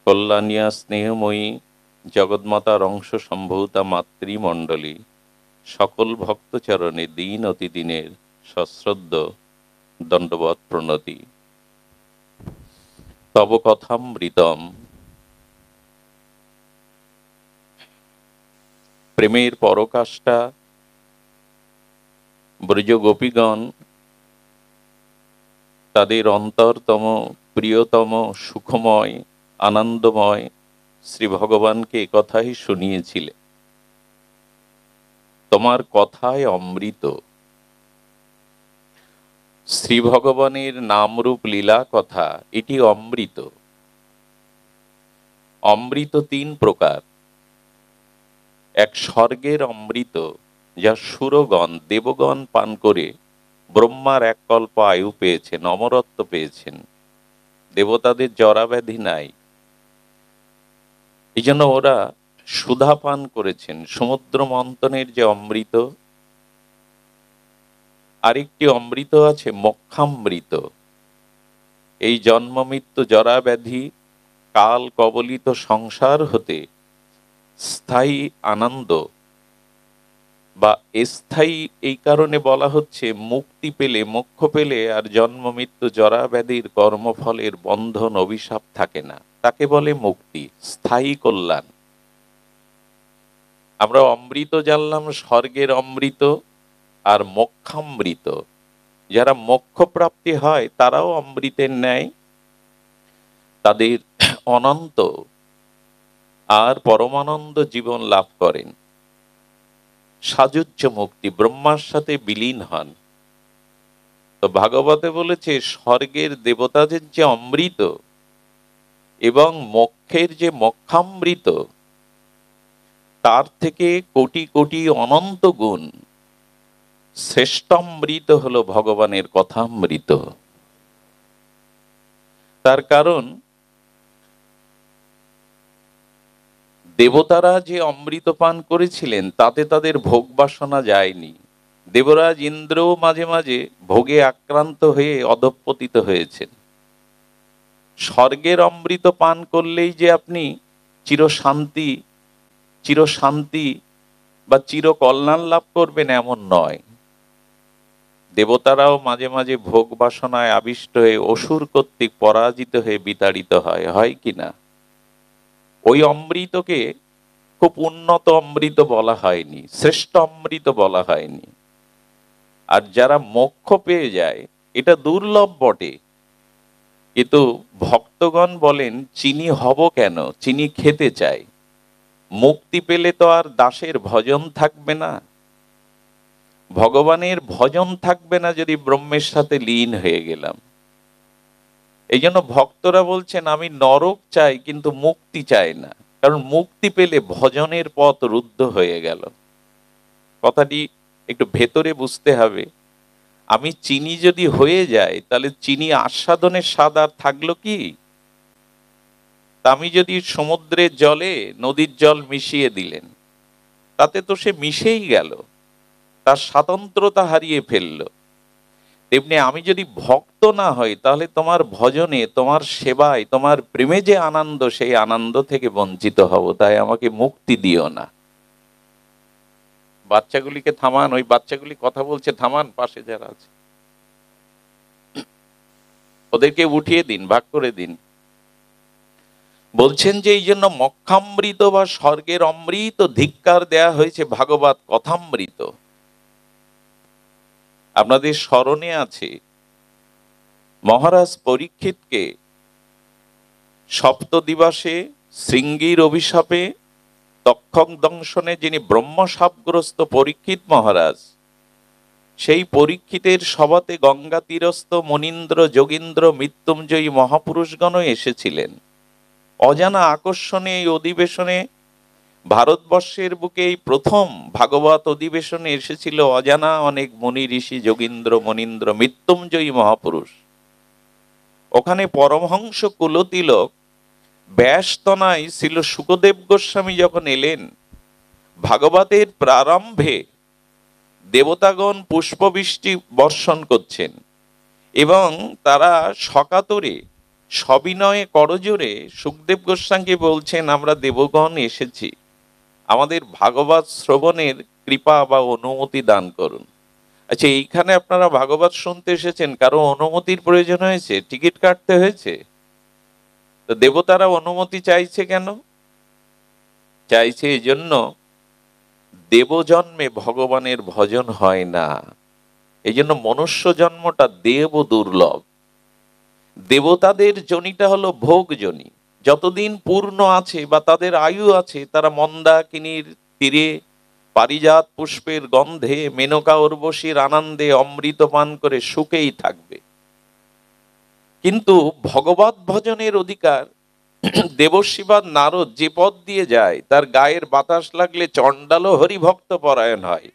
কল্যাণিয়া স্নেহময়ী জগৎমাতার অংশ সম্ভূতা মাতৃমণ্ডলী সকল ভক্তচরণে দিন অতিদিনের সশ্রদ্ধ দণ্ডবৎ প্রণতি। তব কথামৃতম। প্রেমের পরকাষ্ঠা ব্রজ গোপীগণ তাদের অন্তরতম প্রিয়তম সুখময় আনন্দময় শ্রী ভগবানকে একথাই শুনিয়েছিলেন, তোমার কথায় অমৃত। শ্রী ভগবানের নামরূপ লীলা কথা এটি অমৃত। অমৃত তিন প্রকার। এক স্বর্গের অমৃত, যা সুরগণ দেবগণ পান করে ব্রহ্মার এক কল্প আয়ু পেয়েছেন, অমরত্ব পেয়েছেন। দেবতাদের জরাব্যাধি নাই, এই জন্য ওরা সুধা পান করেছেন। সমুদ্র মন্থনের যে অমৃত। আরেকটি অমৃত আছে মোক্ষামৃত। এই জন্ম মৃত্যু জরাব্যাধি কাল কবলিত সংসার হতে স্থায়ী আনন্দ বা স্থায়ী এই কারণে বলা হচ্ছে, মুক্তি পেলে মোক্ষ পেলে আর জন্ম মৃত্যু জরাব্যাধির কর্মফলের বন্ধন অভিশাপ থাকে না, তাকে বলে মুক্তি, স্থায়ী কল্যাণ। আমরা অমৃত জানলাম স্বর্গের অমৃত আর মোক্ষামৃত। যারা মোক্ষ প্রাপ্তি হয় তারাও অমৃতের ন্যায় তাদের অনন্ত আর পরমানন্দ জীবন লাভ করেন। সাযুজ্য মুক্তি, ব্রহ্মার সাথে বিলীন হন। তো ভাগবতে বলেছে স্বর্গের দেবতাদের যে অমৃত এবং মোক্ষের যে মোক্ষামৃত, তার থেকে কোটি কোটি অনন্ত গুণ শ্রেষ্ঠমৃত হলো ভগবানের কথামৃত। তার কারণ দেবতারা যে অমৃত পান করেছিলেন তাতে তাদের ভোগ বাসনা যায়নি। দেবরাজ ইন্দ্রও মাঝে মাঝে ভোগে আক্রান্ত হয়ে অধঃপতিত হয়েছেন। স্বর্গের অমৃত পান করলেই যে আপনি চিরশান্তি বা চির কল্যাণ লাভ করবেন এমন নয়। দেবতারাও মাঝে মাঝে ভোগ বাসনায় আবিষ্ট হয়ে অসুর কর্তৃক পরাজিত হয়ে বিতাড়িত হয় কিনা? ওই অমৃতকে খুব উন্নত অমৃত বলা হয়নি, শ্রেষ্ঠ অমৃত বলা হয়নি। আর যারা মোক্ষ পেয়ে যায় এটা দুর্লভ বটে, কিন্তু ভক্তগণ বলেন চিনি হব কেন, চিনি খেতে চাই। মুক্তি পেলে তো আর দাসের ভজন থাকবে না, ভগবানের ভজন থাকবে না যদি ব্রহ্মের সাথে লীন হয়ে গেলাম। এই জন্য ভক্তরা বলছেন আমি নরক চাই কিন্তু মুক্তি চাই না, কারণ মুক্তি পেলে ভজনের পথ রুদ্ধ হয়ে গেল। কথাটি একটু ভেতরে বুঝতে হবে। আমি চিনি যদি হয়ে যায় তাহলে চিনি আস্বাদনের স্বাদ আর থাকলো কি? আমি যদি সমুদ্রের জলে নদীর জল মিশিয়ে দিলেন, তাতে তো সে মিশেই গেল, তার স্বাতন্ত্রতা হারিয়ে ফেললো। তেমনি আমি যদি ভক্ত না হই তাহলে তোমার ভজনে, তোমার সেবায়, তোমার প্রেমে যে আনন্দ, সেই আনন্দ থেকে বঞ্চিত হব। তাই আমাকে মুক্তি দিও না। বাচ্চাগুলিকে থামান, ওই বাচ্চাগুলি কথা বলছে, থামান, পাশে যারা আছে ওদেরকে উঠিয়ে দিন, ভাগ করে দিন। বলছেন যে এই জন্য মোক্ষামৃত বা স্বর্গের অমৃত ধিক্কার দেয়া হয়েছে ভাগবত কথামৃত। আপনাদের স্মরণে আছে মহারাজ পরীক্ষিতকে সপ্ত দিবসে শৃঙ্গীর অভিশাপে তক্ষক দংশনে যিনি ব্রহ্মশাপগ্রস্ত পরীক্ষিত মহারাজ, সেই পরীক্ষিতের সভাতে গঙ্গা তীরস্থ মনীন্দ্র যোগীন্দ্র মৃত্যুঞ্জয়ী মহাপুরুষগণও এসেছিলেন। অজানা আকর্ষণে এই অধিবেশনে, ভারতবর্ষের বুকে এই প্রথম ভাগবত অধিবেশনে এসেছিল অজানা অনেক মুনি ঋষি, যোগীন্দ্র মনীন্দ্র মৃত্যুঞ্জয়ী মহাপুরুষ। ওখানে পরমহংস কুলতিলক ব্যাসতনায় ছিল শুকদেব গোস্বামী যখন এলেন, ভাগবতের প্রারম্ভে দেবতাগণ পুষ্পবৃষ্টি বর্ষণ করছেন এবং তারা সকাতরে সবিনয়ে করজোরে সুখদেব গোস্বামী বলছেন, আমরা দেবগণ এসেছি, আমাদের ভাগবত শ্রবণের কৃপা বা অনুমতি দান করুন। আচ্ছা, এইখানে আপনারা ভাগবত শুনতে এসেছেন, কারো অনুমতির প্রয়োজন হয়েছে? টিকিট কাটতে হয়েছে? তো দেবতারা অনুমতি চাইছে কেন? চাইছে এই জন্য, দেবজন্মে ভগবানের ভজন হয় না, এই জন্য মনুষ্য জন্মটা দেব দুর্লভ। দেবতাদের জনিটা হলো ভোগ জনি। যতদিন পূর্ণ আছে বা তাদের আয়ু আছে, তারা মন্দাকিনীর তীরে পারিজাত পুষ্পের গন্ধে, মেনকা উর্বশীর আনন্দে অমৃত পান করে সুখেই থাকবে। কিন্তু ভগবত ভজনের অধিকার দেবর্ষি বা নারদ যে পথ দিয়ে যায়, তার গায়ের বাতাস লাগলে চণ্ডালও হরিভক্ত পরায়ণ হয়।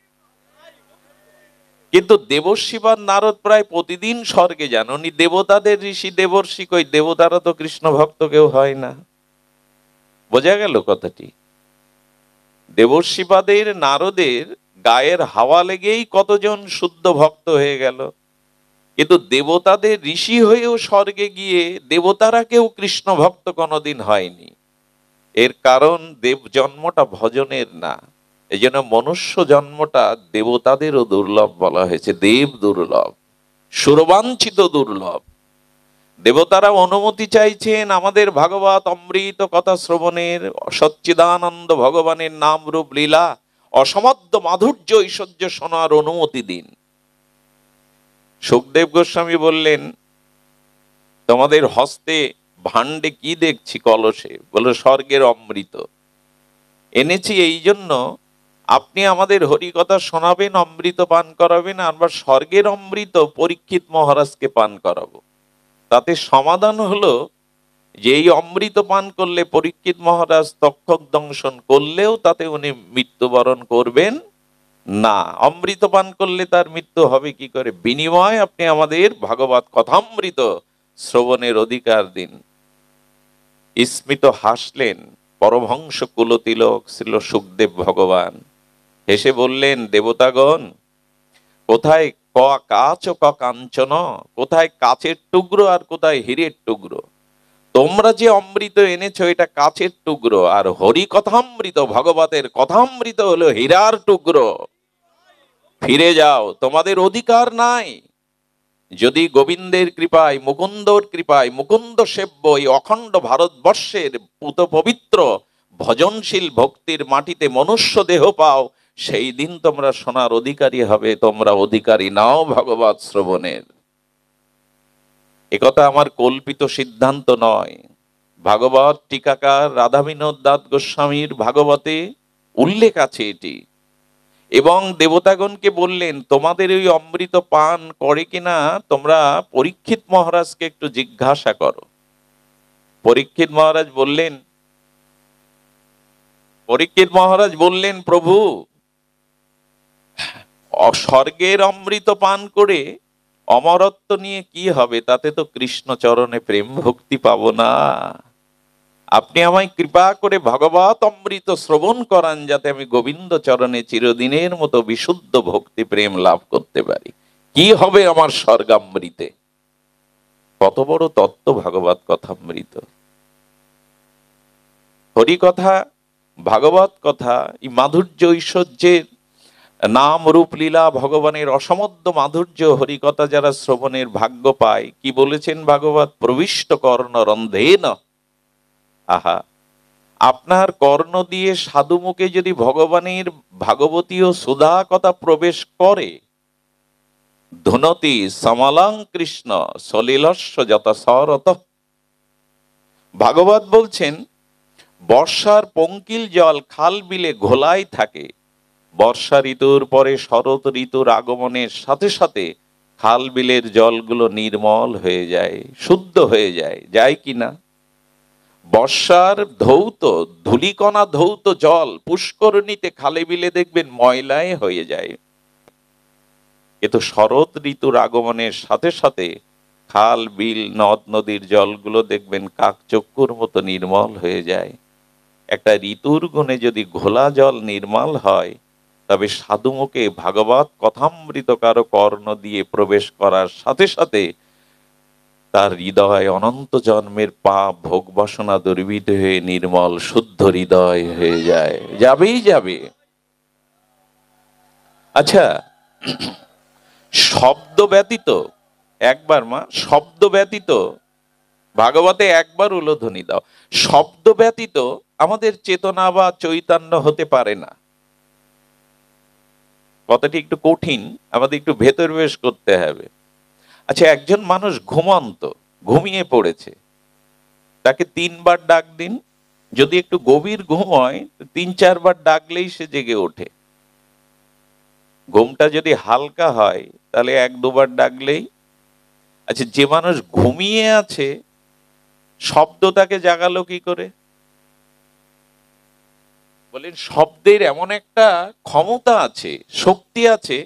কিন্তু দেবর্ষি বা নারদ প্রায় প্রতিদিন স্বর্গে যান। উনি দেবতাদের ঋষি, দেবর্ষি কই? দেবতারা তো কৃষ্ণ ভক্ত কেউ হয় না। বোঝা গেল কথাটি? দেবর্ষিপাদের নারদের গায়ের হাওয়া লেগেই কতজন শুদ্ধ ভক্ত হয়ে গেল। কিন্তু দেবতাদের ঋষি হয়েও স্বর্গে গিয়ে দেবতারা কেউ কৃষ্ণ ভক্ত কোনোদিন হয়নি। এর কারণ দেব জন্মটা ভজনের না। এই জন্য মনুষ্য জন্মটা দেবতাদেরও দুর্লভ বলা হয়েছে, দেব দুর্লভ, সুরবাঞ্ছিত দুর্লভ। দেবতারা অনুমতি চাইছেন আমাদের ভাগবত অমৃত কথা শ্রবণের, সচ্চিদানন্দ ভগবানের নাম রূপ লীলা অসমাদ্য মাধুর্য ঐশ্বর্য শোনার অনুমতি দিন। সুখদেব গোস্বামী বললেন, তোমাদের হস্তে ভাণ্ডে কি দেখছি কলসে? বলে, স্বর্গের অমৃত এনেছি, এই জন্য আপনি আমাদের হরিকথা শোনাবেন, অমৃত পান করাবেন, আমরা স্বর্গের অমৃত পরীক্ষিত মহারাজকে পান করাবো। তাতে সমাধান হলো যে এই অমৃত পান করলে পরীক্ষিত মহারাজ তক্ষক দংশন করলেও তাতে উনি মৃত্যুবরণ করবেন না। অমৃত পান করলে তার মৃত্যু হবে কি করে? বিনিময় আপনি আমাদের ভাগবত কথামৃত শ্রবণের অধিকার দিন। স্মিত হাসলেন পরমহংস কুলতিলক ছিল সুখদেব ভগবান। হেসে বললেন, দেবতাগণ, কোথায় কাচ ও কাঞ্চন? কোথায় কাচের টুকরো আর কোথায় হীরের টুকরো? তোমরা যে অমৃত এনেছো এটা কাচের টুকরো, আর হরি কথামৃত, ভগবতের কথামৃত হলো হীরার টুকরো। ফিরে যাও, তোমাদের অধিকার নাই। যদি গোবিন্দের কৃপায়, মুকুন্দর কৃপায়, মুকুন্দ সেব্য এই অখণ্ড ভারতবর্ষের পুত পবিত্র ভজনশীল ভক্তির মাটিতে মনুষ্য দেহ পাও, সেই দিন তোমরা সোনার অধিকারী হবে। তোমরা অধিকারী নাও ভগবত শ্রবণের। একথা আমার কল্পিত সিদ্ধান্ত নয়। ভাগবত টিকাকার রাধা বিনোদ দাস গোস্বামীর ভাগবতে উল্লেখ আছে এটি। এবং দেবতাগণকে বললেন, তোমাদের ওই অমৃত পান করে কিনা তোমরা পরীক্ষিত মহারাজকে একটু জিজ্ঞাসা করো। পরীক্ষিত মহারাজ বললেন, প্রভু, স্বর্গের অমৃত পান করে অমরত্ব নিয়ে কি হবে? তাতে তো কৃষ্ণ চরণে প্রেম ভক্তি পাবো না। আপনি আমায় কৃপা করে ভগবত অমৃত শ্রবণ করান, যাতে আমি গোবিন্দ চরণে চিরদিনের মতো বিশুদ্ধ ভক্তি প্রেম লাভ করতে পারি। কি হবে আমার স্বর্গামৃতে? কত বড় তত্ত্ব ভাগবত কথামৃত। হরি কথা, ভাগবত কথা, এই মাধুর্য ঐশ্বর্যের নাম রূপ লীলা ভগবানের অসমদ্য মাধুর্য হরিকথা যারা শ্রবণের ভাগ্য পায়, কি বলেছেন ভাগবত? প্রবিষ্ট কর্ণ রন্ধেন। আহা, আপনার কর্ণ দিয়ে সাধু মুখে যদি ভগবানের ভাগবতীয় সুধা কথা প্রবেশ করে, ধুনতি সমলং কৃষ্ণ সলিলস্য যত সরত। ভাগবত বলছেন, বর্ষার পঙ্কিল জল খাল বিলে ঘোলাই থাকে, বর্ষা ঋতুর পরে শরৎ ঋতুর আগমনের সাথে সাথে খাল বিলের জলগুলো নির্মল হয়ে যায়, শুদ্ধ হয়ে যায়, যায় কিনা? বর্ষার ধৌত ধূলিকণা ধৌত জল পুষ্করণীতে খালে বিলে দেখবেন ময়লায় হয়ে যায়, কিন্তু শরৎ ঋতুর আগমনের সাথে সাথে খাল বিল নদ নদীর জলগুলো দেখবেন কাকচক্ষুর মতো নির্মল হয়ে যায়। একটা ঋতুর গুণে যদি ঘোলা জল নির্মল হয়, তবে সাধুমুখে ভাগবত কথামৃত কারো কর্ণ দিয়ে প্রবেশ করার সাথে সাথে তার হৃদয় অনন্ত জন্মের পাপ ভোগ বাসনা দুর্বৃত হয়ে নির্মল শুদ্ধ হৃদয় হয়ে যায়, যাবেই যাবে। আচ্ছা, শব্দ ব্যতীত, একবার মা, শব্দ ব্যতীত, ভাগবতে একবার উলোধ্বনি দাও, শব্দ ব্যতীত আমাদের চেতনা বা চৈতন্য হতে পারে না। কথাটি একটু কঠিন, আমাদের একটু ভেতর বেশ করতে হবে। আচ্ছা, একজন মানুষ ঘুমন্ত, ঘুমিয়ে পড়েছে, তাকে 3 বার ডাক দিন, যদি একটু গভীর ঘুম হয় 3-4 বার ডাকলেই সে জেগে ওঠে। ঘুমটা যদি হালকা হয় তাহলে 1-2 বার ডাকলেই। আচ্ছা, যে মানুষ ঘুমিয়ে আছে শব্দ তাকে জাগালো কি করে? বলেন, শব্দের এমন একটা ক্ষমতা আছে, শক্তি আছে,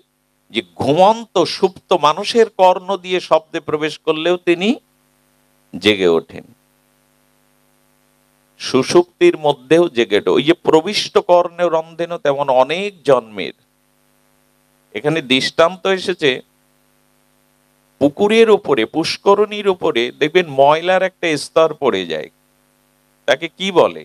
যে ঘুমন্ত সুপ্ত মানুষের কর্ণ দিয়ে শব্দে প্রবেশ করলেও তিনি জেগে ওঠেন। সুষুপ্তির মধ্যেও জেগে ওঠে। ওই যে প্রবিষ্ট কর্ণে রন্ধেন, তেমন অনেক জন্মের। এখানে দৃষ্টান্ত এসেছে পুকুরের উপরে, পুষ্করণীর উপরে দেখবেন ময়লার একটা স্তর পড়ে যায়, তাকে কি বলে?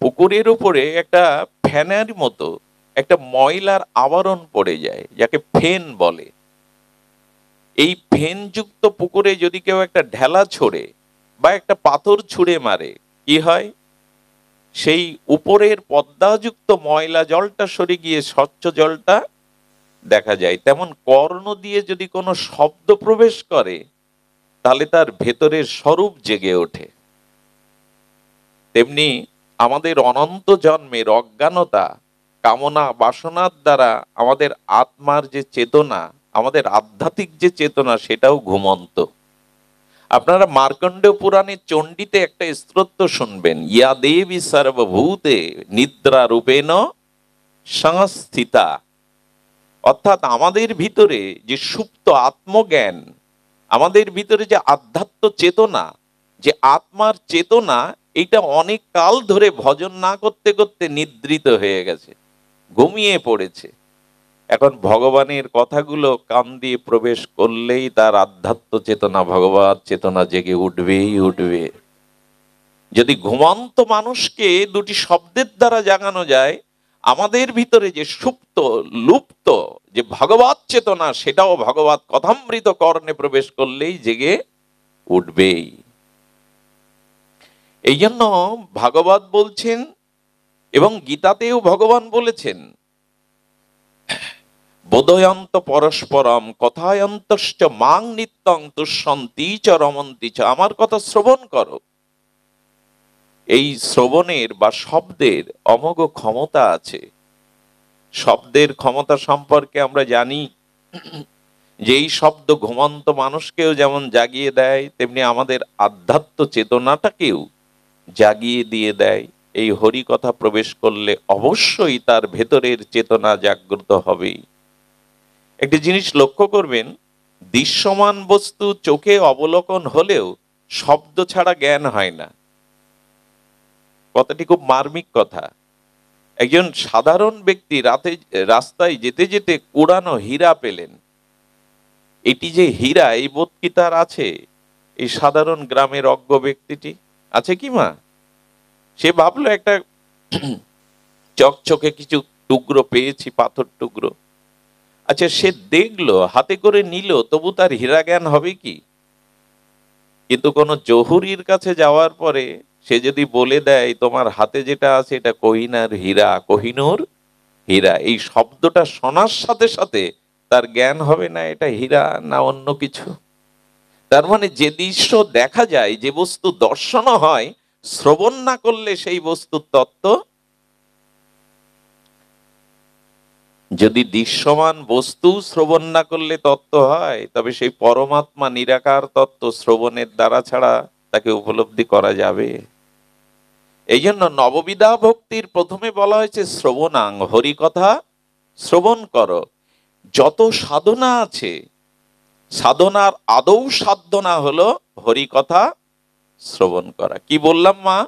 পুকুরের উপরে একটা ফেনার মতো একটা ময়লার আবরণ পড়ে যায়, যাকে ফেন বলে। এই ফেনযুক্ত পুকুরে যদি কেউ একটা ঢেলা ছোড়ে বা একটা পাথর ছুঁড়ে মারে, কি হয়? সেই উপরের পদ্মাযুক্ত ময়লা জলটা সরে গিয়ে স্বচ্ছ জলটা দেখা যায়। তেমন কর্ণ দিয়ে যদি কোনো শব্দ প্রবেশ করে তাহলে তার ভেতরের স্বরূপ জেগে ওঠে। তেমনি আমাদের অনন্ত জন্মের অজ্ঞানতা, কামনা, বাসনার দ্বারা আমাদের আত্মার যে চেতনা, আমাদের আধ্যাত্মিক যে চেতনা, সেটাও ঘুমন্ত। আপনারা মার্কণ্ডেয় পুরাণে চণ্ডীতে একটা স্তোত্র শুনবেন, ইয়া দেবী সর্বভূতে নিদ্রা রূপেণ সংস্থিতা। অর্থাৎ আমাদের ভিতরে যে সুপ্ত আত্মজ্ঞান, আমাদের ভিতরে যে আধ্যাত্ম চেতনা, যে আত্মার চেতনা, এটা অনেক কাল ধরে ভজন না করতে করতে নিদ্রিত হয়ে গেছে, ঘুমিয়ে পড়েছে। এখন ভগবানের কথাগুলো কান দিয়ে প্রবেশ করলেই তার আধ্যাত্ম চেতনা, ভগবত চেতনা জেগে উঠবেই উঠবে। যদি ঘুমন্ত মানুষকে দুটি শব্দের দ্বারা জাগানো যায়, আমাদের ভিতরে যে সুপ্ত লুপ্ত যে ভগবত চেতনা, সেটাও ভগবত কথামৃত কর্ণে প্রবেশ করলেই জেগে উঠবেই। এই জন্য ভাগবত বলছেন, এবং গীতাতেও ভগবান বলেছেন, বোধয়ন্ত পরস্পরম কথায়ন্তশ্চ মাং নিত্যং তুষ্যন্তি চ রমন্তি চ। আমার কথা শ্রবণ করো। এই শ্রবণের বা শব্দের অমোঘ ক্ষমতা আছে। শব্দের ক্ষমতা সম্পর্কে আমরা জানি যে এই শব্দ ঘুমন্ত মানুষকেও যেমন জাগিয়ে দেয়, তেমনি আমাদের আধ্যাত্ম চেতনাটাকেও জাগিয়ে দিয়ে দেয়। এই হরি কথা প্রবেশ করলে অবশ্যই তার ভেতরের চেতনা জাগ্রত হবেই। একটি জিনিস লক্ষ্য করবেন, দৃশ্যমান বস্তু চোখে অবলোকন হলেও শব্দ ছাড়া জ্ঞান হয় না। কথাটি খুব মার্মিক কথা। একজন সাধারণ ব্যক্তি রাস্তায় যেতে যেতে কুড়ানো হীরা পেলেন। এটি যে হীরা, এই বোধ কি তার আছে? এই সাধারণ গ্রামের অজ্ঞ ব্যক্তিটি আছে কি মা? সে ভাবলো একটা চকচকে কিছু টুকরো পেয়েছি, পাথর টুকরো। আচ্ছা, সে দেখলো, হাতে করে নিল, তবু তার হীরা জ্ঞান হবে কি? কিন্তু কোন জহুরির কাছে যাওয়ার পরে সে যদি বলে দেয়, তোমার হাতে যেটা আছে এটা কোহিনার হীরা, কোহিনুর হীরা, এই শব্দটা শোনার সাথে সাথে তার জ্ঞান হবে না এটা হীরা না অন্য কিছু। তার মানে যে দৃশ্য দেখা যায়, যে বস্তু দর্শন হয়, শ্রবণ না করলে সেই বস্তুর তত্ত্ব, যদি দৃশ্যমান বস্তু শ্রবণ না করলে তত্ত্ব হয়, তবে সেই পরমাত্মা নিরাকার তত্ত্ব শ্রবণের দ্বারা ছাড়া তাকে উপলব্ধি করা যাবে। এই জন্য নববিধা ভক্তির প্রথমে বলা হয়েছে শ্রবণাং, হরি কথা শ্রবণ করো। যত সাধনা আছে, সাধনার আদৌ সাধনা হলো হরি কথা শ্রবণ করা। কি বললাম মা?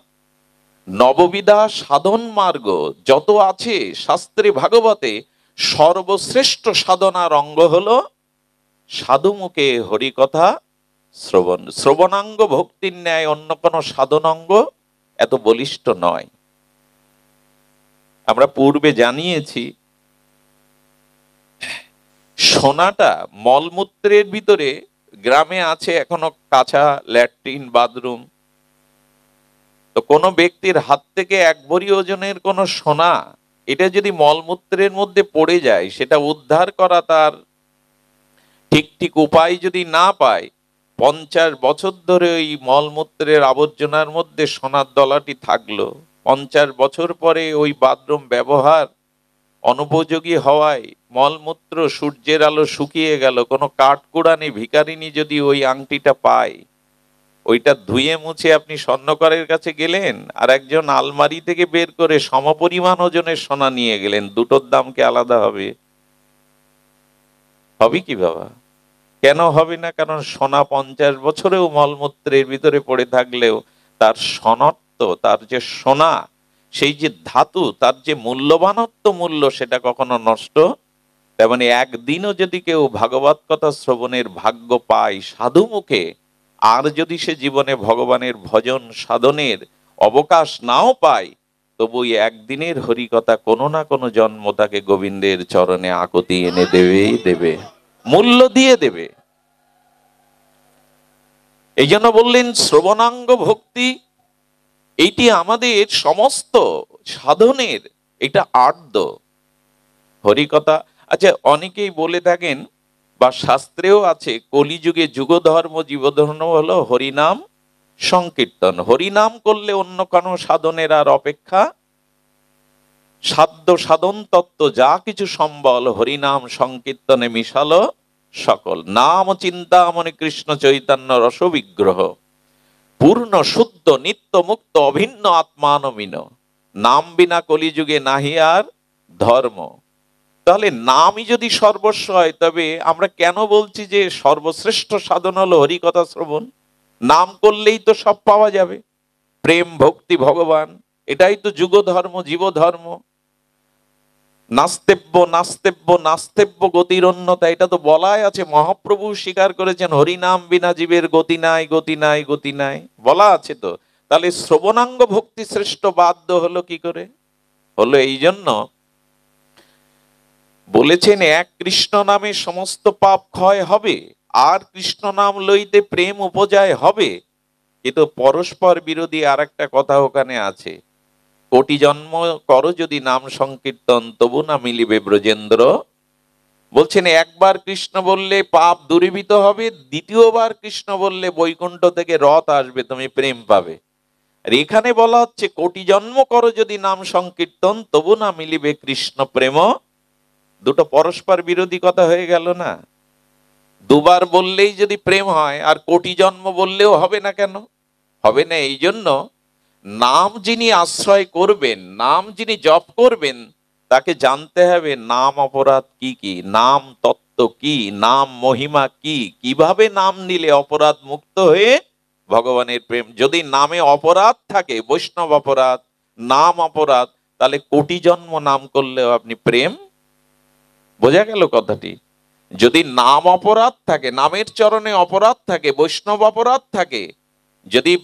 নববিধা সাধন মার্গ যত আছে শাস্ত্রে ভাগবতে, সর্বশ্রেষ্ঠ সাধনার অঙ্গ হলো সাধু মুখে হরিকথা শ্রবণ। শ্রবণাঙ্গ ভক্তির ন্যায় অন্য কোনো সাধনাঙ্গ এত বলিষ্ঠ নয়। আমরা পূর্বে জানিয়েছি, সোনাটা মলমূত্রের ভিতরে, গ্রামে আছে এখনো কাঁচা ল্যাট্রিন বাথরুম, তো কোনো ব্যক্তির হাত থেকে 1 ভরি ওজনের কোনো সোনা এটা যদি মলমূত্রের মধ্যে পড়ে যায়, সেটা উদ্ধার করা তার ঠিক ঠিক উপায় যদি না পায়, 50 বছর ধরে ওই মলমূত্রের আবর্জনার মধ্যে সোনার দলাটি থাকলো, 50 বছর পরে ওই বাথরুম ব্যবহার অনুপযোগী হওয়ায় মলমূত্র সূর্যের আলো শুকিয়ে গেল, কোনো কাঠকুড়ানি ভিখারিনী যদি ওই আংটিটা পায়, ওইটা ধুয়ে মুছে আপনি স্বর্ণকারের কাছে গেলেন, আর একজন আলমারি থেকে বের করে সমপরিমাণ ওজনের সোনা নিয়ে গেলেন, দুটোর দাম কি আলাদা হবে? হবে কি বাবা? কেন হবে না? কারণ সোনা 50 বছরেও মলমূত্রের ভিতরে পড়ে থাকলেও তার সনত্ব, তার যে সোনা, সেই যে ধাতু, তার যে মূল্যবানত্ব মূল্য, সেটা কখনো নষ্ট। তেমনি একদিনও যদি কেউ ভাগবত কথা শ্রবণের ভাগ্য পায় সাধু মুখে, আর যদি সে জীবনে ভগবানের ভজন সাধনের অবকাশ নাও পায়, তবু ওই একদিনের হরিকথা কোনো না কোনো জন্ম তাকে গোবিন্দের চরণে আকুতি এনে দেবেই দেবে, মূল্য দিয়ে দেবে। এই জন্য বললেন শ্রবণাঙ্গ ভক্তি, এইটি আমাদের সমস্ত সাধনের এটা আর্দ্য হরিকথা। আচ্ছা, অনেকেই বলে থাকেন বা শাস্ত্রেও আছে, কলিযুগে যুগধর্ম জীবধর্ম হলো হরিনাম সংকীর্তন। হরিনাম করলে অন্য কোনো সাধনের আর অপেক্ষা, সাধ্য সাধন তত্ত্ব যা কিছু সম্বল হরিনাম সংকীর্তনে মিশালো সকল। নাম চিন্তামণি কৃষ্ণ চৈতন্য রস বিগ্রহ, পূর্ণ শুদ্ধ নিত্য মুক্ত অভিন্ন আত্মানমিন, নাম বিনা কলিযুগে নাহি আর ধর্ম। তাহলে নামই যদি সর্বস্ব হয়, তবে আমরা কেন বলছি যে সর্বশ্রেষ্ঠ সাধন হলো হরিকথা শ্রবণ? নাম করলেই তো সব পাওয়া যাবে, প্রেম ভক্তি ভগবান, এটাই তো যুগ ধর্ম জীব ধর্ম। নাস্তেব্য নাস্তেব্য নাস্তেব্য গতির অন্যতা, এটা তো বলাই আছে, মহাপ্রভু স্বীকার করেছেন, হরিনাম বিনা জীবের গতি নাই, গতি নাই, গতি নাই, বলা আছে তো। তাহলে শ্রবণাঙ্গ ভক্তি শ্রেষ্ঠ বাধ্য হলো কি করে? হলো এই জন্য বলেছেন, এক কৃষ্ণ নামে সমস্ত পাপ ক্ষয় হবে, আর কৃষ্ণ নাম লইতে প্রেম উপজায় হবে। কিন্তু পরস্পর বিরোধী আর একটা কথা ওখানে আছে, কোটি জন্ম করো যদি নাম সংকীর্তন, তবু না মিলিবে ব্রজেন্দ্র। বলছেন একবার কৃষ্ণ বললে পাপ দূরীভূত হবে, দ্বিতীয়বার কৃষ্ণ বললে বৈকুণ্ঠ থেকে রথ আসবে, তুমি প্রেম পাবে। আর এখানে বলা হচ্ছে কোটি জন্ম করো যদি নাম সংকীর্তন, তবু না মিলিবে কৃষ্ণ প্রেম। দুটো পরস্পর বিরোধী কথা হয়ে গেল না? দুবার বললেই যদি প্রেম হয়, আর কোটি জন্ম বললেও হবে না কেন? হবে না এই জন্য নাম যিনি আশ্রয় করবেন, নাম যিনি জপ করবেন, তাকে জানতে হবে নাম অপরাধ কি কি, নাম তত্ত্ব কি, নাম মহিমা কি, কিভাবে নাম নিলে অপরাধ মুক্ত হয়ে ভগবানের প্রেম। যদি নামে অপরাধ থাকে, বৈষ্ণব অপরাধ, নাম অপরাধ, তাহলে কোটি জন্ম নাম করলেও আপনি প্রেম, বোঝা গেল কথাটি? যদি নাম অপরাধ থাকে, নামের চরণে অপরাধ থাকে, বৈষ্ণব অপরাধ থাকে, যদি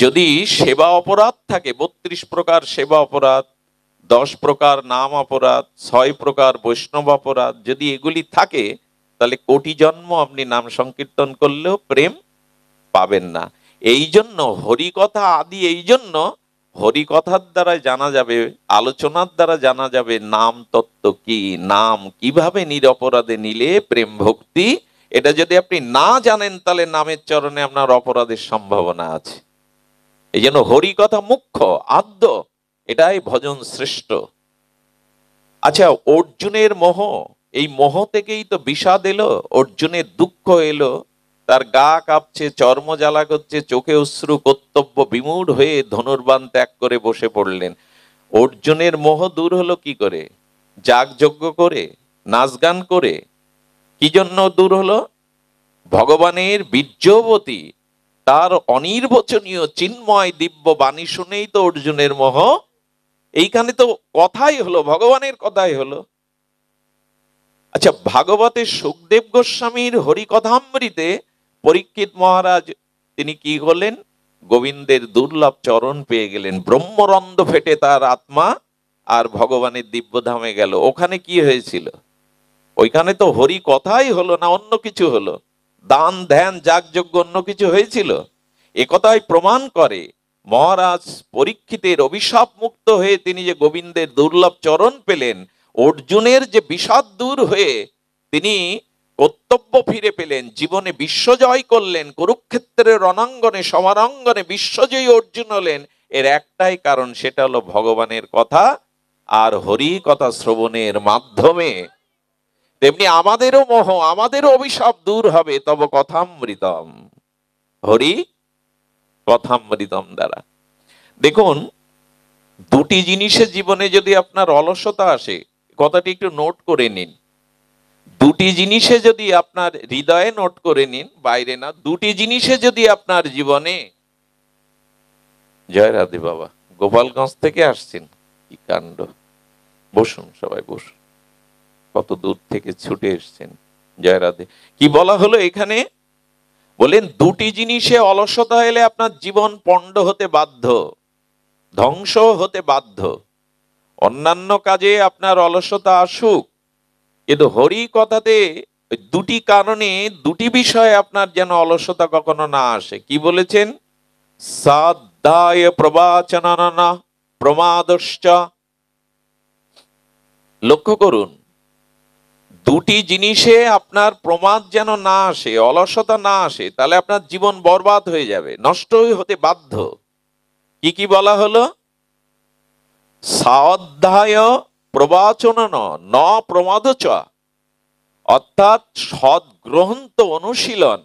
যদি সেবা অপরাধ থাকে, 32 প্রকার সেবা অপরাধ, 10 প্রকার নাম অপরাধ, 6 প্রকার বৈষ্ণব অপরাধ, যদি এগুলি থাকে, তাহলে কোটি জন্ম আপনি নাম সংকীর্তন করলেও প্রেম পাবেন না। এই জন্য হরিকথা আদি, এই জন্য হরিকথার দ্বারা জানা যাবে, আলোচনার দ্বারা জানা যাবে নাম তত্ত্ব কি, নাম কিভাবে নিরপরাধে নিলে প্রেম ভক্তি। এটা যদি আপনি না জানেন, তাহলে নামের চরণে আপনার অপরাধের সম্ভাবনা আছে। এই জন্য হরিকথা মুখ্য, আদ্য, এটাই ভজন শ্রেষ্ঠ। আচ্ছা, অর্জুনের মোহ, এই মোহ থেকেই তো বিষাদ এলো, অর্জুনের দুঃখ এলো, তার গা কাঁপছে, চর্ম জ্বালা করছে, চোখে অশ্রু, কর্তব্য বিমূঢ় হয়ে ধনুর্বাণ ত্যাগ করে বসে পড়লেন। অর্জুনের মোহ দূর হলো কি করে? যাগযজ্ঞ করে, নাচ গান করে। কি জন্য দূর হলো? ভগবানের বীর্যবতী, তার অনির্বচনীয় চিন্ময় দিব্য বাণী শুনেই তো অর্জুনের মোহ। এইখানে তো কথাই হলো, ভগবানের কথাই হলো। আচ্ছা, ভাগবতে সুখদেব গোস্বামীর হরিকথামৃতে পরীক্ষিত মহারাজ তিনি কি হলেন? গোবিন্দের দুর্লভ চরণ পেয়ে গেলেন, ব্রহ্মরন্ধ্র ফেটে তার আত্মা আর ভগবানের দিব্যধামে গেল। ওখানে কি হয়েছিল? ওইখানে তো হরি কথাই হলো না, অন্য কিছু হলো। দান ধ্যান যাগযজ্ঞ অন্য কিছু হয়েছিল? একথাই প্রমাণ করে মহারাজ পরীক্ষিতের অভিশাপ মুক্ত হয়ে তিনি যে গোবিন্দের দুর্লভ চরণ পেলেন, অর্জুনের যে বিষাদ দূর হয়ে তিনি কর্তব্য ফিরে পেলেন, জীবনে বিশ্বজয় করলেন, কুরুক্ষেত্রের রণাঙ্গনে সমারঙ্গনে বিশ্বজয়ী অর্জুন হলেন, এর একটাই কারণ, সেটা হলো ভগবানের কথা আর হরি কথা শ্রবণের মাধ্যমে। তেমনি আমাদেরও মোহ, আমাদেরও অভিশাপ দূর হবে তব কথামৃতম, হরি কথামৃতম দ্বারা। দেখুন, দুটি জিনিসের জীবনে যদি আপনার অলসতা আসে, কথাটি একটু নোট করে নিন। দুটি জিনিসে যদি আপনার হৃদয়ে নোট করে নিন, বাইরে না, দুটি জিনিসে যদি আপনার জীবনে, জয় রাধে বাবা, গোপালগঞ্জ থেকে আসছেন, কি কাণ্ড! বসুন, সবাই বসুন, কত দূর থেকে ছুটে এসছেন। জয় রাধে। কি বলা হলো এখানে? বলেন দুটি জিনিসে অলসতা এলে আপনার জীবন পণ্ড হতে বাধ্য, ধ্বংস হতে বাধ্য। অন্যান্য কাজে আপনার অলসতা আসুক, কিন্তু হরি কথাতে দুটি কারণে, দুটি বিষয়ে আপনার যেন অলসতা কখনো না আসে। কি বলেছেন? সাধ্যায় প্রবাচনানা প্রমাদশ্চ। লক্ষ্য করুন, দুটি জিনিসে আপনার প্রমাদ যেন না আসে, অলসতা না আসে, তাহলে আপনার জীবন বরবাদ হয়ে যাবে, নষ্ট হতে বাধ্য। কি কি বলা হলো? সাধ্যায় প্রবাচনন ন প্রমাদচ, অর্থাৎ সদ্গ্রন্থ অনুশীলন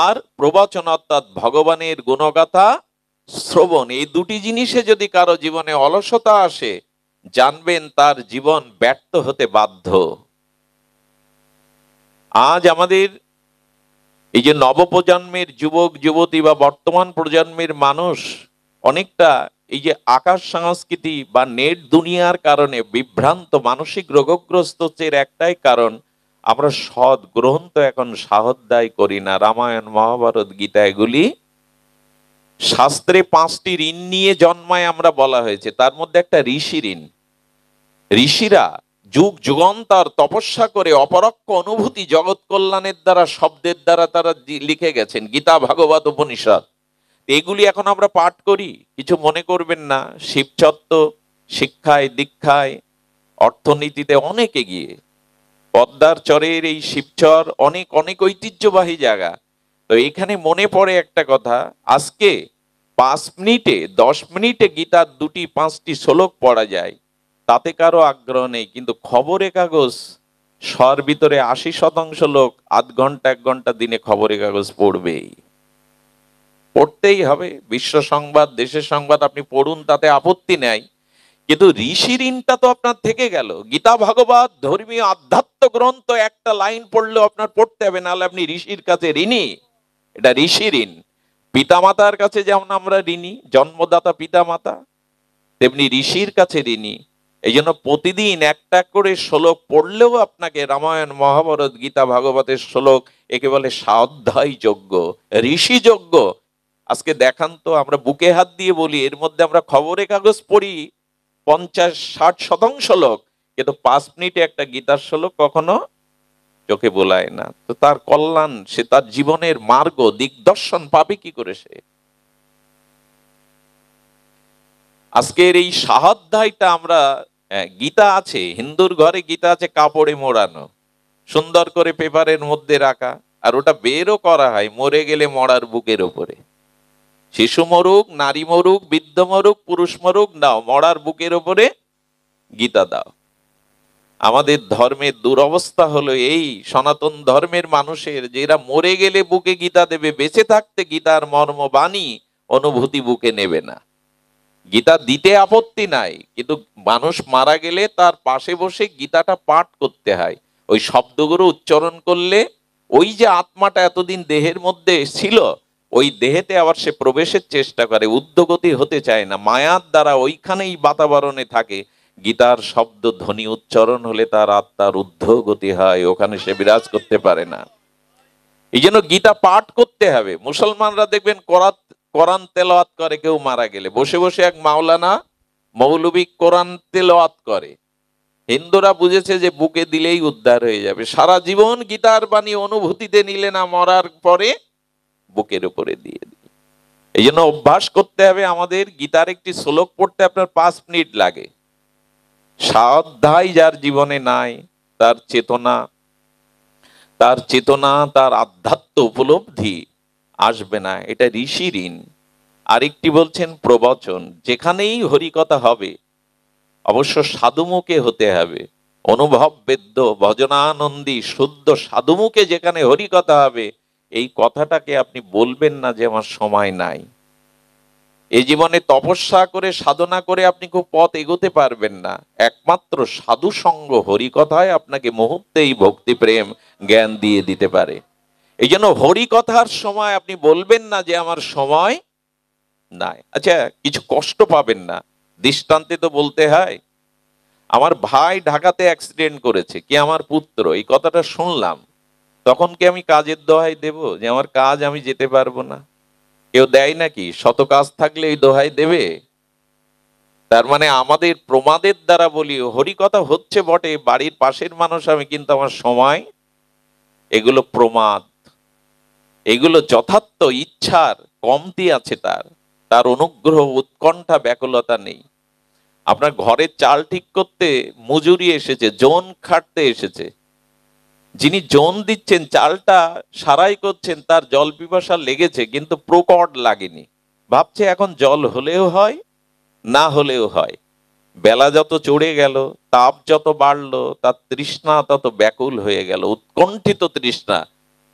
আর প্রবচন অর্থাৎ ভগবানের গুণগাথা শ্রবণ, এই দুটি জিনিসে যদি কারো জীবনে অলসতা আসে, জানবেন তার জীবন ব্যর্থ হতে বাধ্য। আজ আমাদের এই যে নবপ্রজন্মের যুবক যুবতী বা বর্তমান প্রজন্মের মানুষ অনেকটা এই যে আকাশ সংস্কৃতি বা নেট দুনিয়ার কারণে বিভ্রান্ত, মানসিক রোগগ্রস্ত হচ্ছে। এর একটাই কারণ, আমরা সৎ গ্রন্থ এখন সাহস্যায় করি না। রামায়ণ, মহাভারত, গীতা, এগুলি শাস্ত্রে 5টি ঋণ নিয়ে জন্মায় আমরা বলা হয়েছে, তার মধ্যে একটা ঋষি ঋণ। ঋষিরা যুগ যুগান্তর তপস্যা করে অপরোক্ষ অনুভূতি জগৎ কল্যাণের দ্বারা, শব্দের দ্বারা তারা লিখে গেছেন, গীতা, ভাগবত, উপনিষদ। এগুলি এখন আমরা পাঠ করি, কিছু মনে করবেন না। শিবচত্ব শিক্ষায় দীক্ষায় অর্থনীতিতে অনেক এগিয়ে। পদ্মার চরের এই শিবচর অনেক অনেক ঐতিহ্যবাহী জায়গা। তো এখানে মনে পড়ে একটা কথা, আজকে 5 মিনিটে 10 মিনিটে গীতার 2টি 5টি শ্লোক পড়া যায়, তাতে কারো আগ্রহ নেই। কিন্তু খবরের কাগজ শর ভিতরে 80% লোক আধ ঘন্টা 1 ঘন্টা দিনে খবরের কাগজ পড়বেই, পড়তেই হবে। বিশ্ব সংবাদ, দেশের সংবাদ আপনি পড়ুন, তাতে আপত্তি নাই, কিন্তু ঋষি ঋণটা তো আপনার থেকে গেল। গীতা, ভাগবত, ধর্মীয় আধ্যাত্ম গ্রন্থ একটা লাইন পড়লেও আপনার পড়তে হবে, নাহলে আপনি ঋষির কাছে ঋণী। এটা ঋষি ঋণ। পিতামাতার কাছে যেমন আমরা ঋণী, জন্মদাতা পিতামাতা, তেমনি ঋষির কাছে ঋণী। এই জন্য প্রতিদিন একটা করে শ্লোক পড়লেও আপনাকে রামায়ণ, মহাভারত, গীতা, ভাগবতের শ্লোক, একে বলে স্বাধ্যায় যোগ্য, ঋষি যোগ্য। আজকে দেখান তো, আমরা বুকে হাত দিয়ে বলি, এর মধ্যে আমরা খবরের কাগজ পড়ি 50-60% লোক, কিন্তু 5 মিনিটে একটা গীতার শ্লোক কখনো চোখে বোলায় না। তো তার কল্যাণ, সে তার জীবনের মার্গ দিগদর্শন পাবে কি করে সে? আজকের এই স্বাধ্যায়টা আমরা, গীতা আছে হিন্দুর ঘরে, গীতা আছে কাপড়ে মোড়ানো, সুন্দর করে পেপারের মধ্যে রাখা, আর ওটা বেরও করা হয় মরে গেলে মরার বুকের ওপরে। শিশু মরুক, নারী মরুক, বৃদ্ধ মরুক, পুরুষ মরুক, নাও মরার বুকের ওপরে গীতা দাও। আমাদের ধর্মের দুরবস্থা হলো এই, সনাতন ধর্মের মানুষের, যে এরা মরে গেলে বুকে গীতা দেবে, বেঁচে থাকতে গীতার মর্ম বাণী অনুভূতি বুকে নেবে না। গীতা দিতে আপত্তি নাই, কিন্তু মানুষ মারা গেলে তার পাশে বসে গীতাটা পাঠ করতে হয়। ওই শব্দগুলো উচ্চারণ করলে ওই যে আত্মাটা এতদিন দেহের মধ্যে ছিল, ওই দেহেতে আবার সে প্রবেশের চেষ্টা করে, উদ্যোগতি হতে চায় না, মায়ার দ্বারা ওইখানেই বাতাবরণে থাকে। গীতার শব্দ ধ্বনি উচ্চারণ হলে তার আত্মার ঊর্ধ্বগতি হয়, ওখানে সে বিরাজ করতে পারে না। এই জন্য গীতা পাঠ করতে হবে। মুসলমানরা দেখবেন কোরআন তেলাওয়াত করে, কেউ মারা গেলে বসে বসে এক মাওলানা মৌলবী কোরআন তেলাওয়াত করে। হিন্দুরা বুঝেছে যে বুকে দিলেই উদ্ধার হয়ে যাবে, সারা জীবন গীতার বাণী অনুভূতিতে নিলে না, মরার পরে বুকের উপরে দিয়ে দিল। এই জন্য অভ্যাস করতে হবে আমাদের। গীতার একটি শ্লোক পড়তে আপনার 5 মিনিট লাগে। স্বাধ্যায় যার জীবনে নাই, তার চেতনা তার আধ্যাত্ম উপলব্ধি আসবে না, এটা ঋষি ঋণ। আরেকটি বলছেন প্রবচন, যেখানেই হরিকথা হবে অবশ্য সাধুমুখে হতে হবে। অনুভব বেদ্য ভজনানন্দী শুদ্ধ সাধুমুখে যেখানে হরিকথা হবে, এই কথাটাকে আপনি বলবেন না যে আমার সময় নাই। এই জীবনে তপস্যা করে সাধনা করে আপনি খুব পথ এগোতে পারবেন না। একমাত্র সাধু সঙ্গ হরিকথায় আপনাকে মুহূর্তেই ভক্তি প্রেম জ্ঞান দিয়ে দিতে পারে। এই জন্য হরিকথার সময় আপনি বলবেন না যে আমার সময় নাই। আচ্ছা, কিছু কষ্ট পাবেন না, দৃষ্টান্তে তো বলতে হয়। আমার ভাই ঢাকাতে অ্যাক্সিডেন্ট করেছে, কি আমার পুত্র, এই কথাটা শুনলাম, তখন কি আমি কাজের দোহাই দেব যে আমার কাজ আমি যেতে পারবো না? কেউ দেয় নাকি? শত কাজ থাকলে এই দোহাই দেবে? তার মানে আমাদের প্রমাদের দ্বারা বলি হরিকথা হচ্ছে বটে, বাড়ির পাশের মানুষ আমি, কিন্তু আমার সময়, এগুলো প্রমাদ। এগুলো যথার্থ ইচ্ছার কমতি আছে, তার অনুগ্রহ উৎকণ্ঠা ব্যাকুলতা নেই। আপনার ঘরের চাল ঠিক করতে মজুরি এসেছে, জোন খাটতে এসেছে, যিনি জোন দিচ্ছেন, চালটা সারাই করছেন, তার জল পিপাসা লেগেছে কিন্তু প্রকট লাগেনি, ভাবছে এখন জল হলেও হয় না হলেও হয়। বেলা যত চড়ে গেল, তাপ যত বাড়লো, তার তৃষ্ণা তত ব্যাকুল হয়ে গেল, উৎকণ্ঠিত তৃষ্ণা।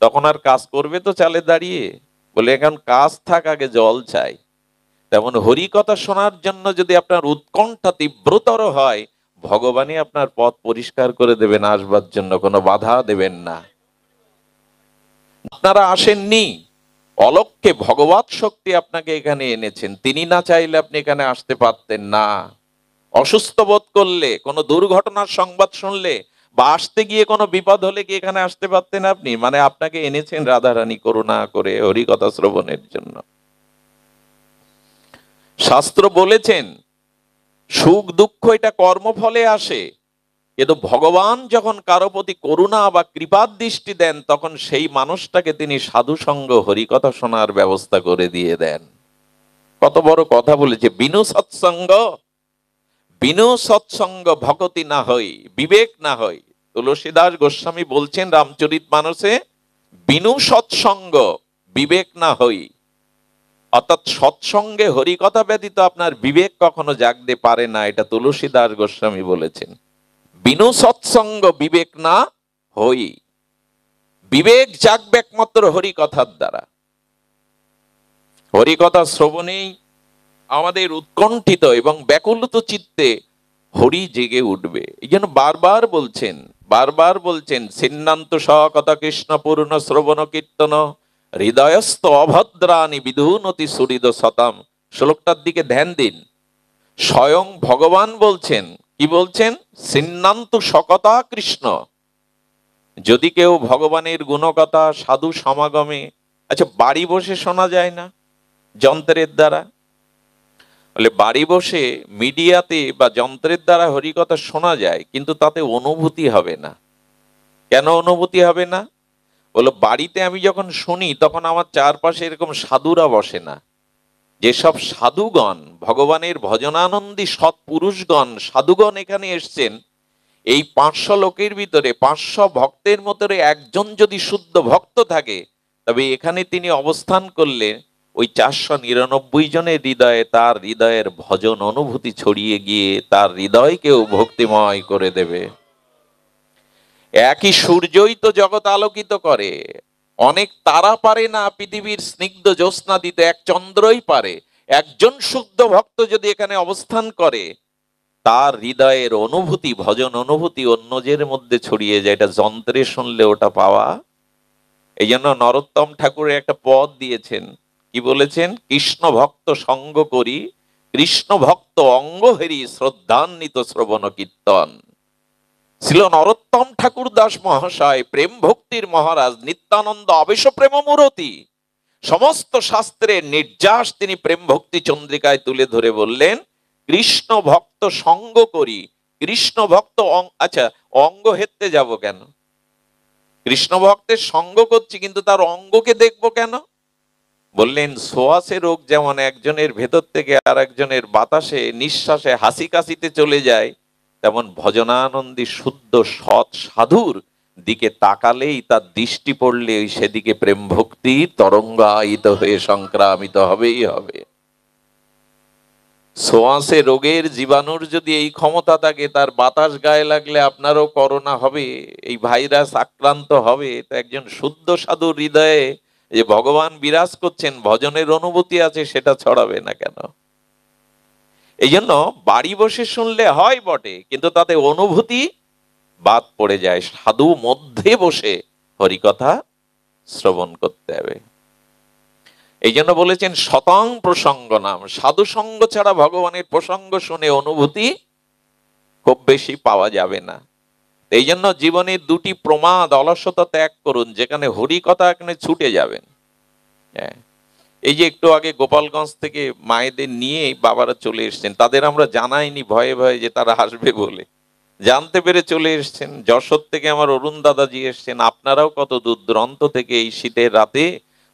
তখন আর কাজ করবে তো চালে দাঁড়িয়ে? বলে এখন কাজ থাক, আগে জল চাই। তেমন হরিকথা শোনার জন্য যদি আপনার উৎকণ্ঠা তীব্রতর হয়, ভগবানই আপনার পথ পরিষ্কার করে দেবেন, আসবার জন্য কোনো বাধা দেবেন না। আপনারা আসেননি, অলক্ষ্যে ভগবৎ শক্তি আপনাকে এখানে এনেছেন। তিনি না চাইলে আপনি এখানে আসতে পারতেন না। অসুস্থ বোধ করলে, কোনো দুর্ঘটনার সংবাদ শুনলে বা আসতে গিয়ে কোনো বিপদ হলে কি এখানে আসতে পারতেন আপনি? মানে আপনাকে এনেছেন রাধারানী করুণা করে হরিকথা শ্রবণের জন্য। শাস্ত্র বলেছেন সুখ দুঃখ এটা কর্মফলে আসে, কিন্তু ভগবান যখন কারো প্রতি করুণা বা কৃপার দৃষ্টি দেন, তখন সেই মানুষটাকে তিনি সাধু সঙ্গ হরিকথা শোনার ব্যবস্থা করে দিয়ে দেন। কত বড় কথা বলেছে, বিনু সৎসঙ্গ ভকতি না হই, বিবেক না হই। তুলসীদাস গোস্বামী বলছেন রামচরিতমানসে, বিনু সৎসঙ্গ বিবেক না হই। অর্থাৎ সৎসঙ্গে হরিকথা ব্যতীত আপনার বিবেক কখনো জাগতে পারে না, এটা তুলসীদাস গোস্বামী বলেছেন। বিনু সৎসঙ্গ বিবেক না হই, বিবেক জাগবে একমাত্র হরিকথার দ্বারা। হরিকথা শ্রবণেই আমাদের উৎকণ্ঠিত এবং ব্যাকুলিত চিত্তে হরি জেগে উঠবে। এই জন্য বারবার বলছেন সিন্নান্ত সকথা কৃষ্ণ পূর্ণ শ্রবণ কীর্তন হৃদয়স্থ অভদ্রাণী বিধুনতি সুহৃদ শতম। শ্লোকটার দিকে ধ্যান দিন। স্বয়ং ভগবান বলছেন, কি বলছেন? সিন্নান্ত সকথা কৃষ্ণ। যদি কেউ ভগবানের গুণকথা সাধু সমাগমে, আচ্ছা বাড়ি বসে শোনা যায় না যন্ত্রের দ্বারা? বলে বাড়ি বসে মিডিয়াতে বা যন্ত্রের দ্বারা হরিকথা শোনা যায়, কিন্তু তাতে অনুভূতি হবে না। কেন অনুভূতি হবে না? বলো, বাড়িতে আমি যখন শুনি তখন আমার চারপাশে এরকম সাধুরা বসে না। যেসব সাধুগণ, ভগবানের ভজনানন্দী সৎ পুরুষগণ, সাধুগণ এখানে এসছেন, এই 500 লোকের ভিতরে 500 ভক্তের মধ্যে একজন যদি শুদ্ধ ভক্ত থাকে, তবে এখানে তিনি অবস্থান করলে ওই 499 জনের হৃদয়ে তার হৃদয়ের ভজন অনুভূতি ছড়িয়ে গিয়ে তার হৃদয়কেও ভক্তিময় করে দেবে। একই সূর্যই তো জগৎ আলোকিত করে। অনেক তারা পারে না পৃথিবীর স্নিগ্ধ জ্যোৎস্না দিতে, এক চন্দ্রই পারে। একজন শুদ্ধ ভক্ত যদি এখানে অবস্থান করে, তার হৃদয়ের অনুভূতি, ভজন অনুভূতি অন্যদের মধ্যে ছড়িয়ে যায়। এটা যন্ত্রে শুনলে ওটা পাওয়া। এই জন্য নরোত্তম ঠাকুরের একটা পদ দিয়েছেন, কি বলেছেন? কৃষ্ণ ভক্ত সঙ্গ করি কৃষ্ণ ভক্ত অঙ্গ হেরি শ্রদ্ধান্বিত শ্রবণ কীর্তন। ছিল নরোত্তম ঠাকুর দাস মহাশয় প্রেম ভক্তির মহারাজ, নিত্যানন্দ আবেশ প্রেম মূরতি। সমস্ত শাস্ত্রের নির্যাস তিনি প্রেম ভক্তি চন্দ্রিকায় তুলে ধরে বললেন, কৃষ্ণ ভক্ত সঙ্গ করি, কৃষ্ণ ভক্ত আচ্ছা অঙ্গ হেরতে যাব কেন? কৃষ্ণ ভক্তের সঙ্গ করছি, কিন্তু তার অঙ্গকে দেখবো কেন? বললেন সোয়াসে রোগ যেমন একজনের ভেতর থেকে আর একজনের বাতাসে নিঃশ্বাসে হাসি কাশিতে চলে যায়, তেমন ভজনানন্দী শুদ্ধ সৎ সাধুর দিকে তাকালেই তার দৃষ্টি পড়লে সেদিকে প্রেম ভক্তি তরঙ্গায়িত হয়ে সংক্রামিত হবেই হবে। সোয়াসে রোগের জীবাণুর যদি এই ক্ষমতা থাকে, তার বাতাস গায়ে লাগলে আপনারও করোনা হবে, এই ভাইরাস আক্রান্ত হবে, তো একজন শুদ্ধ সাধুর হৃদয়ে যে ভগবান বিরাজ করছেন, ভজনের অনুভূতি আছে, সেটা ছড়াবে না কেন? এই জন্য বাড়ি বসে শুনলে হয় বটে, কিন্তু তাতে অনুভূতি বাদ পড়ে যায়। সাধু মধ্যে বসে হরিকথা শ্রবণ করতে হবে। এই জন্য বলেছেন শতং প্রসঙ্গ নাম, সাধু সঙ্গ ছাড়া ভগবানের প্রসঙ্গ শুনে অনুভূতি খুব বেশি পাওয়া যাবে না। এই জন্য জীবনের দুটি প্রমাদ, অলসতা ত্যাগ করুন, যেখানে হরিকথা এখানে ছুটে যাবেন। এই যে একটু আগে গোপালগঞ্জ থেকে মায়েদের নিয়ে বাবারা চলে এসছেন, তাদের আমরা জানাইনি ভয়ে ভয়ে যে তারা আসবে বলে, জানতে পেরে চলে এসছেন। যশোর থেকে আমার অরুণ দাদাজি এসছেন, আপনারাও কত দূর দূরান্ত থেকে এই শীতের রাতে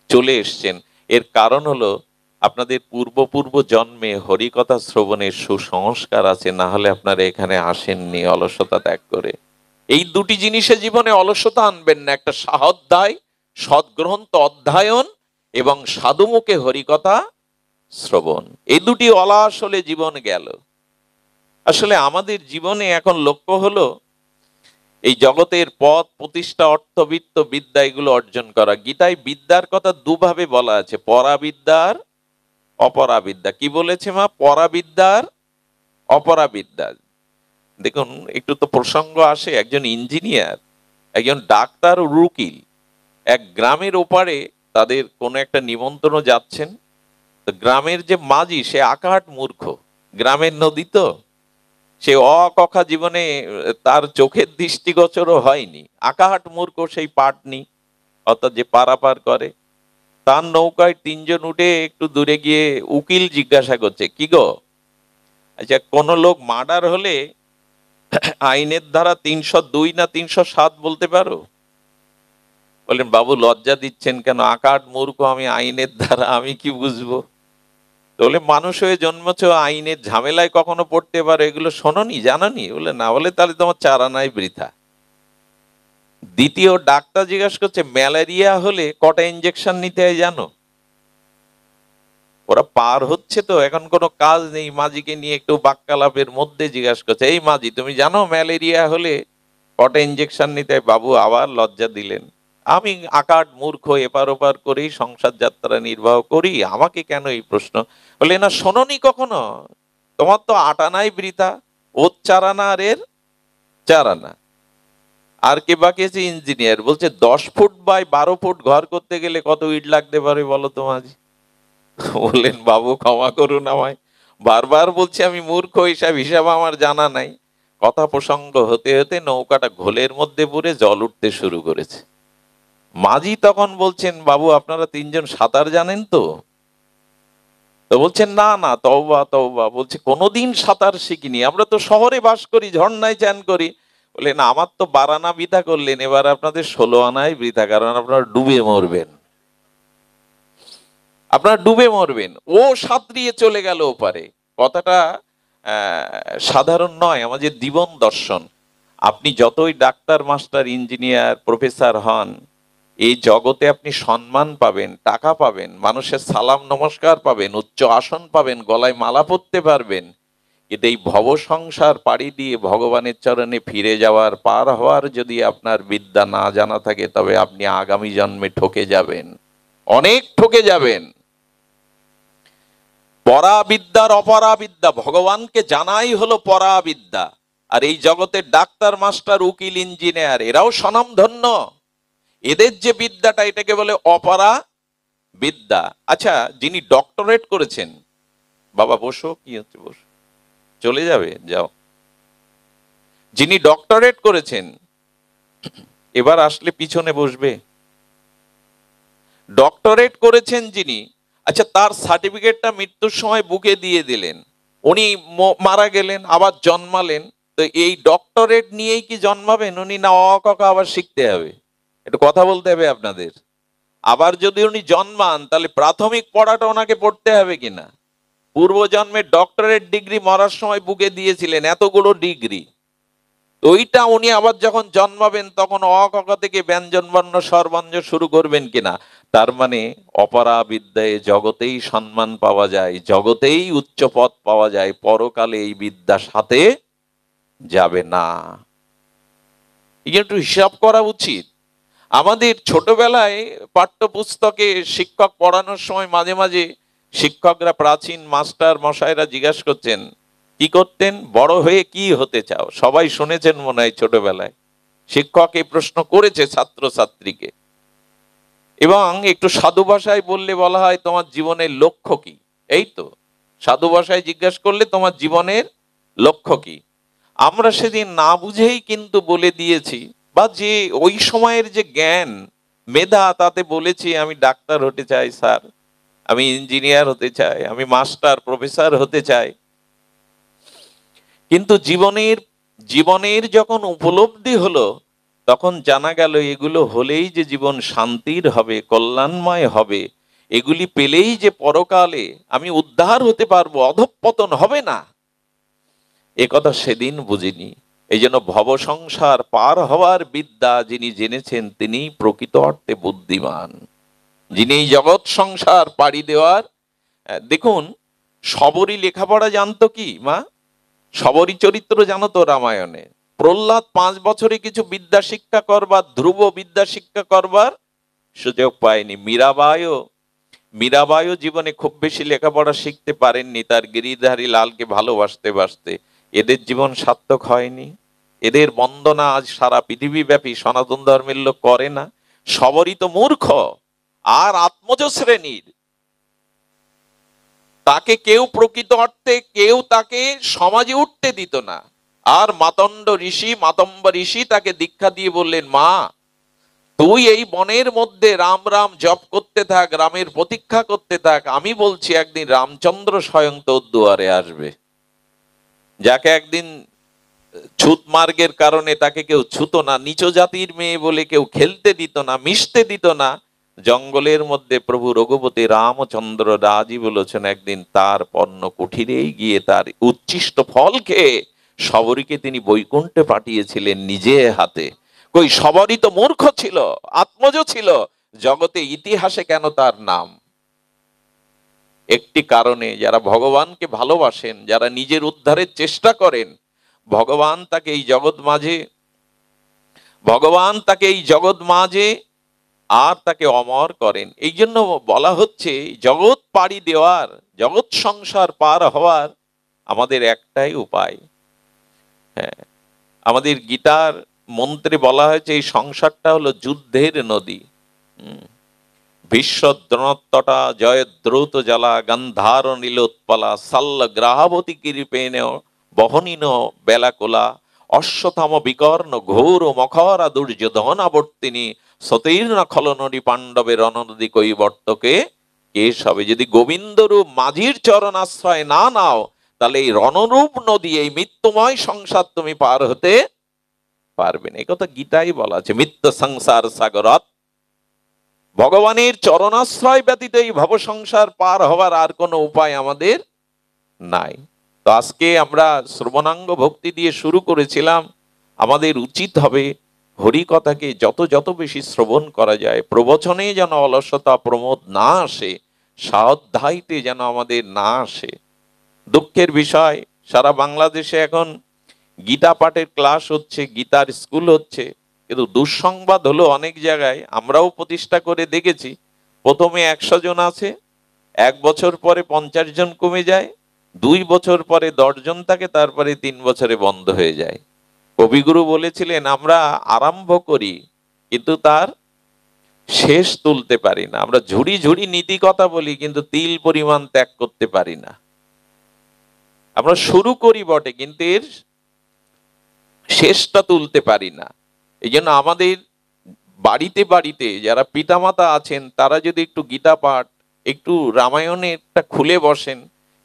চলে এসছেন। এর কারণ হলো আপনাদের পূর্ব জন্মে হরিকথা শ্রবণের সুসংস্কার আছে, না হলে আপনারা এখানে আসেননি অলসতা ত্যাগ করে। এই দুটি জিনিসে জীবনে অলসতা আনবেন না, একটা সাহধ্যায় সদ্গ্রন্থ অধ্যয়ন এবং সাধুমুখে হরিকথা শ্রবণ। এই দুটি অলাস হলে জীবন গেল। আসলে আমাদের জীবনে এখন লক্ষ্য হলো এই জগতের পথ প্রতিষ্ঠা, অর্থবিত্ত, বিদ্যা এগুলো অর্জন করা। গীতায় বিদ্যার কথা দুভাবে বলা আছে, পরাবিদ্যা আর অপরাবিদ্যা। কি বলেছে মা? পরাবিদ্যার অপরাবিদ্যা। দেখুন একটু তো প্রসঙ্গ আসে, একজন ইঞ্জিনিয়ার, একজন ডাক্তার ও উকিল এক গ্রামের ওপারে তাদের কোনো একটা নিমন্ত্রণ যাচ্ছেন। তো গ্রামের যে মাঝি সে আকাট মূর্খ, গ্রামের নদী তো, সে অকখা জীবনে তার চোখের দৃষ্টিগোচরও হয়নি, আকাহাট মূর্খ, সেই পাটনি অর্থাৎ যে পারাপার করে। তার নৌকায় তিনজন উঠে একটু দূরে গিয়ে উকিল জিজ্ঞাসা করছে, কি গো, আচ্ছা কোন লোক মার্ডার হলে আইনের ধারা 302 না 307 বলতে পারো? বললেন বাবু লজ্জা দিচ্ছেন কেন, আকাট মূর্খ আমি, আইনের ধারা আমি কি বুঝবো? বলে মানুষ হয়ে জন্মেছ, আইনের ঝামেলায় কখনো পড়তে পারো, এগুলো শোনোনি, জানোনি? বলে না। বলে তাহলে তোমার চারানাই বৃথা। দ্বিতীয় ডাক্তার জিজ্ঞাসা করছে, ম্যালেরিয়া হলে কটা ইঞ্জেকশন নিতে হয় জানো? ওরা পার হচ্ছে তো, এখন কোনো কাজ নেই, মাঝিকে নিয়ে একটু বাক্যালাপের মধ্যে জিজ্ঞাসা করছে, এই মাঝি তুমি জানো ম্যালেরিয়া হলে কটা ইঞ্জেকশন নিতে হয়? বাবু আবার লজ্জা দিলেন, আমি আকাট মূর্খ, এপার ওপার করেই সংসার যাত্রা নির্বাহ করি, আমাকে কেন এই প্রশ্ন? বলে না শোনোনি কখনো, তোমার তো আটানাই বৃথা, ওর চারানা আর এর চারানা। আর কে বাকি আছে? ইঞ্জিনিয়ার। বলছে 10 ফুট বাই 12 ফুট ঘর করতে গেলে কত ইট লাগতে পারে বলো তো মাঝি? বললেন বাবু ক্ষমা করুন আমায়, বারবার বলছি আমি মূর্খ, হিসাব আমার জানা নাই। কথা প্রসঙ্গ হতে হতে নৌকাটা ঘোলের মধ্যে পড়ে জল উঠতে শুরু করেছে। মাঝি তখন বলছেন, বাবু আপনারা তিনজন সাঁতার জানেন তো? তো বলছেন না না, তওবা তওবা। বলছে কোনোদিন সাঁতার শিখিনি, আমরা তো শহরে বাস করি, ঝর্ণায় চান করি। বললেন আমার তো 12 আনা বৃথা করলেন, এবার আপনাদের 16 আনাই বৃথা, কারণ আপনারা ডুবে মরবেন, আপনারা ডুবে মরবেন। ও সাঁতরিয়ে চলে গেল ওপারে। কথাটা সাধারণ নয়, আমাদের জীবন দর্শন। আপনি যতই ডাক্তার, মাস্টার, ইঞ্জিনিয়ার, প্রফেসর হন, এই জগতে আপনি সম্মান পাবেন, টাকা পাবেন, মানুষের সালাম নমস্কার পাবেন, উচ্চ আসন পাবেন, গলায় মালা পরতে পারবেন, কিন্তু এই ভব সংসার পাড়ি দিয়ে ভগবানের চরণে ফিরে যাওয়ার, পার হওয়ার যদি আপনার বিদ্যা না জানা থাকে, তবে আপনি আগামী জন্মে ঠকে যাবেন, অনেক ঠকে যাবেন। পরাবিদ্যার অপরাবিদ্যা, ভগবানকে জানাই হলো পরাবিদ্যা। আর এই জগতের ডাক্তার, মাস্টার, উকিল, ইঞ্জিনিয়ার এরাও স্বনামধন্য, এদের যে বিদ্যাটা এটাকে বলে অপরা বিদ্যা। আচ্ছা যিনি ডক্টরেট করেছেন বাবা বসো, কি হচ্ছে, বসো, চলে যাবে, যাও। যিনি ডক্টরেট করেছেন এবার আসলে পিছনে বসবে। ডক্টরেট করেছেন যিনি, আচ্ছা তার সার্টিফিকেটটা মৃত্যুর সময় বুকে দিয়ে দিলেন, উনি মারা গেলেন, আবার জন্মালেন, তো এই ডক্টরেট নিয়েই কি জন্মাবেন উনি, না অ ক খ আবার শিখতে হবে? একটু কথা বলতে হবে আপনাদের। আবার যদি উনি জন্মান তাহলে প্রাথমিক পড়াটা ওনাকে পড়তে হবে কিনা? পূর্বজন্মের ডক্টরেট ডিগ্রি মরার সময় বুকে দিয়েছিলেন, এতগুলো ডিগ্রি, ওইটা উনি আবার যখন জন্মাবেন তখন অ ক খ থেকে ব্যঞ্জন বর্ণ স্বরবর্ণ শুরু করবেন কিনা? তার মানে অপরা বিদ্যায় জগতেই সম্মান পাওয়া যায়, জগতেই উচ্চ পদ পাওয়া যায়, পরকালে এই বিদ্যা সাথে যাবে না। এই একটু হিসাব করা উচিত। আমাদের ছোটবেলায় পাঠ্যপুস্তকে শিক্ষক পড়ানোর সময় মাঝে মাঝে শিক্ষকরা, প্রাচীন মাস্টার মশাইরা জিজ্ঞাসা করছেন কি করতেন, বড় হয়ে কি হতে চাও? সবাই শুনেছেন মনে হয় ছোটবেলায় শিক্ষক এই প্রশ্ন করেছে ছাত্র ছাত্রীকে, এবং একটু সাধু ভাষায় বললে বলা হয় তোমার জীবনের লক্ষ্য কি। এই তো সাধু ভাষায় জিজ্ঞাসা করলে তোমার জীবনের লক্ষ্য কি। আমরা সেদিন না বুঝেই কিন্তু বলে দিয়েছি, বা যে ওই সময়ের যে জ্ঞান মেধা, তাতে বলেছি আমি ডাক্তার হতে চাই স্যার, আমি ইঞ্জিনিয়ার হতে চাই, আমি মাস্টার প্রফেসর হতে চাই। কিন্তু জীবনের জীবনের যখন উপলব্ধি হলো তখন জানা গেল এগুলো হলেই যে জীবন শান্তির হবে, কল্যাণময় হবে, এগুলি পেলেই যে পরকালে আমি উদ্ধার হতে পারবো, অধঃপতন হবে না, এ কথা সেদিন বুঝিনি। এই জন্য ভব সংসার পার হওয়ার বিদ্যা যিনি জেনেছেন তিনি প্রকৃত অর্থে বুদ্ধিমান, যিনি এই জগৎ সংসার পাড়ি দেওয়ার। দেখুন, সবরই লেখাপড়া জানতো কি মা? সবরই চরিত্র জানো তো রামায়ণে। প্রহ্লাদ 5 বছরে কিছু বিদ্যা শিক্ষা করবার, ধ্রুব বিদ্যা শিক্ষা করবার সুযোগ পায়নি। মীরাবাইও জীবনে খুব বেশি লেখাপড়া শিখতে পারেননি, তার গিরিধারী লালকে ভালোবাসতে বাসতে। এদের জীবন সার্থক হয়নি, এদের বন্দনা আজ সারা পৃথিবী ব্যাপী সনাতন ধর্মের লোক করে না। সবরই তো মূর্খ আর আত্মজ শ্রেণীর, তাকে কেউ প্রকৃত অর্থে কেউ তাকে সমাজে উঠতে দিত না। আর মাতম্ব ঋষি তাকে দীক্ষা দিয়ে বললেন, মা তুই এই বনের মধ্যে রাম রাম জপ করতে থাক, রামের প্রতীক্ষা করতে থাক, আমি বলছি একদিন রামচন্দ্র স্বয়ং তোর দুয়ারে আসবে। যাকে একদিন ছুত মার্গের কারণে তাকে কেউ ছুতো না, নিচ জাতির মেয়ে বলে কেউ খেলতে দিত না, মিশতে দিত না, জঙ্গলের মধ্যে প্রভু রঘুপতি রামচন্দ্র রাজি বলেছেন একদিন তার পণ্য কুঠিরেই গিয়ে তার উচ্ছিষ্ট ফল খেয়ে সবরীকে তিনি বৈকুণ্ঠে পাঠিয়েছিলেন নিজে হাতে। কই সবরই তো মূর্খ ছিল, আত্মজ ছিল, জগতে ইতিহাসে কেন তার নাম? একটি কারণে, যারা ভগবানকে ভালোবাসেন, যারা নিজের উদ্ধারের চেষ্টা করেন, ভগবান তাকে এই জগৎ মাঝে আর তাকে অমর করেন। এই জন্য বলা হচ্ছে জগৎ পাড়ি দেওয়ার, জগৎ সংসার পার হওয়ার আমাদের একটাই উপায়। হ্যাঁ, আমাদের গীতার মন্ত্রে বলা হয়েছে এই সংসারটা হলো যুদ্ধের নদী। বিশ্বদ্রণত্বটা জয়দ্রৌত জ্বালা গন্ধার নীলোৎপলা সাল্ল গ্রাহাবতী কৃপেণ বহনীন বেলাকোলা অশ্বথাম বিকর্ণ ঘোর মখরা দুর্যোধনাবর্তিনী সতীর্ণ খলনদী পাণ্ডবের রণনদী কৈবর্তকে কেশ হবে। যদি গোবিন্দরূপ মাঝির চরণ আশ্রয় না নাও তাহলে এই রণরূপ নদী, এই মৃত্যুময় সংসার তুমি পার হতে পারবে না। এই কথা গীতাই বলা আছে, মৃত্যু সংসার সাগরত। ভগবানের চরণাশ্রয় ব্যতীত এই ভব সংসার পার হওয়ার আর কোনো উপায় আমাদের নাই। তো আজকে আমরা শ্রবণাঙ্গ ভক্তি দিয়ে শুরু করেছিলাম। আমাদের উচিত হবে হরি কথাকে যত বেশি শ্রবণ করা যায়, প্রবচনে যেন অলসতা প্রমোদ না আসে, স্বাধ্যায়তে যেন আমাদের না আসে। দুঃখের বিষয়, সারা বাংলাদেশে এখন গীতা পাঠের ক্লাস হচ্ছে, গীতার স্কুল হচ্ছে, কিন্তু দুঃসংবাদ হলো অনেক জায়গায় আমরাও প্রতিষ্ঠা করে দেখেছি, প্রথমে 100 জন আছে, 1 বছর পরে 50 জন কমে যায়, 2 বছর পরে 10 জন থাকে, তারপরে 3 বছরে বন্ধ হয়ে যায়। কবিগুরু বলেছিলেন আমরা আরম্ভ করি কিন্তু তার শেষ তুলতে পারি না। আমরা ঝুড়ি ঝুড়ি নীতি কথা বলি কিন্তু তিল পরিমাণ ত্যাগ করতে পারি না। আমরা শুরু করি বটে, কিন্তু এর শেষটা তুলতে পারি না। এই জন্য আমাদের বাড়িতে বাড়িতে যারা পিতামাতা আছেন, তারা যদি একটু গীতা পাঠ, একটু রামায়ণেরটা খুলে বসেন,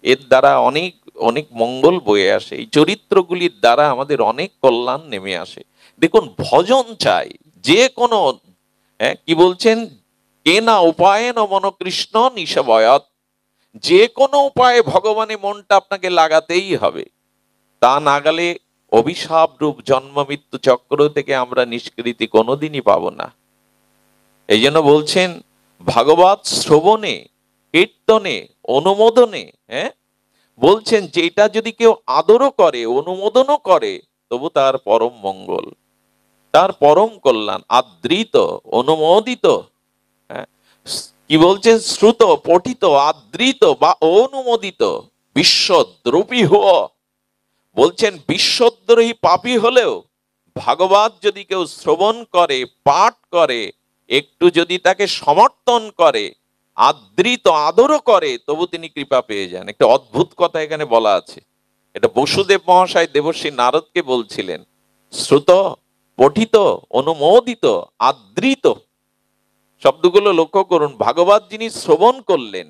এর দ্বারা অনেক অনেক মঙ্গল বয়ে আসে। এই চরিত্রগুলির দ্বারা আমাদের অনেক কল্যাণ নেমে আসে। দেখুন, ভজন চাই যে কোনো, কি বলছেন, কেনা উপায়েন মনকৃষ্ণ নিশবয়ত, যে কোনো উপায়ে ভগবানে মনটা আপনাকে লাগাতেই হবে। তা না গেলে অভিশাপ রূপ জন্ম মৃত্যু চক্র থেকে আমরা নিষ্কৃতি কোনোদিনই পাবো না। এই জন্য বলছেন, ভাগবত শ্রবণে, কীর্তনে, অনুমোদনে, বলছেন যেটা যদি কেউ আদরও করে, অনুমোদনও করে, তবু তার পরম মঙ্গল, তার পরম কল্যাণ। আদৃত, অনুমোদিত, হ্যাঁ, কি বলছেন, শ্রুত, পঠিত, আদৃত বা অনুমোদিত বিশ্বদ্রোপী হো। বলছেন বিশ্বদ্রোহী পাপী হলেও ভাগবত যদি কেউ শ্রবণ করে, পাঠ করে, একটু যদি তাকে সমর্থন করে, আদৃত, আদরও করে, তবু তিনি কৃপা পেয়ে যান। একটা অদ্ভুত কথা এখানে বলা আছে। এটা বসুদেব মহাশয় দেবর্ষী নারদকে বলছিলেন। শ্রুত, পঠিত, অনুমোদিত, আদৃত শব্দগুলো লক্ষ্য করুন। ভাগবত যিনি শ্রবণ করলেন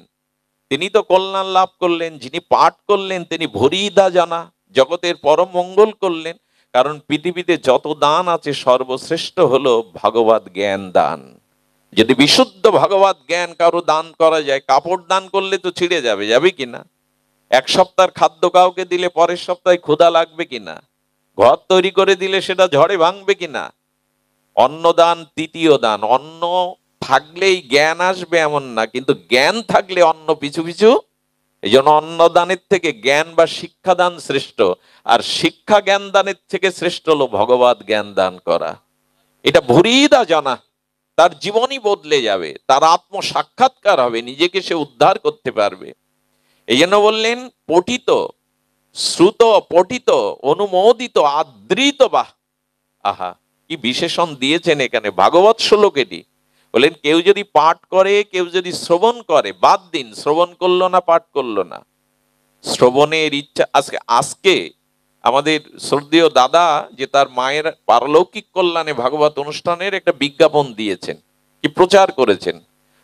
তিনি তো কল্যাণ লাভ করলেন, যিনি পাঠ করলেন তিনি ভরিদা জানা, জগতের পরম মঙ্গল করলেন। কারণ পৃথিবীতে যত দান আছে সর্বশ্রেষ্ঠ হলো ভাগবত জ্ঞান দান। যদি বিশুদ্ধ ভাগবত জ্ঞান কারো দান করা যায়, কাপড় দান করলে তো ছিঁড়ে যাবে, যাবে কিনা? এক সপ্তাহের খাদ্য কাউকে দিলে পরের সপ্তাহে ক্ষুধা লাগবে কিনা? ঘর তৈরি করে দিলে সেটা ঝড়ে ভাঙবে কিনা? অন্নদান তৃতীয় দান। অন্ন থাকলেই জ্ঞান আসবে এমন না, কিন্তু জ্ঞান থাকলে অন্ন পিছু পিছু। এই জন্য অন্নদানের থেকে জ্ঞান বা শিক্ষাদান শ্রেষ্ঠ, আর শিক্ষা জ্ঞান দানের থেকে শ্রেষ্ঠ হলো ভগবত জ্ঞান দান করা। এটা ভুরিদা জানা, তার জীবনই বদলে যাবে, তার আত্ম সাক্ষাৎকার হবে, নিজেকে সে উদ্ধার করতে পারবে। এই জন্য বললেন পঠিত, শ্রুত, পঠিত, অনুমোদিত, আদৃত বাহ। আহা, কি বিশেষণ দিয়েছেন এখানে ভাগবত শ্লোকেটি। বলেন কেউ যদি পাঠ করে, কেউ যদি শ্রবণ করে, বাদ দিন শ্রবণ করলো না, পাঠ করলো না, শ্রবণের ইচ্ছা। আজকে আজকে আমাদের শ্রদ্ধেয় দাদা যে তার মায়ের পারলৌকিক কল্যাণে ভাগবত অনুষ্ঠানের একটা বিজ্ঞাপন দিয়েছেন, কি প্রচার করেছেন।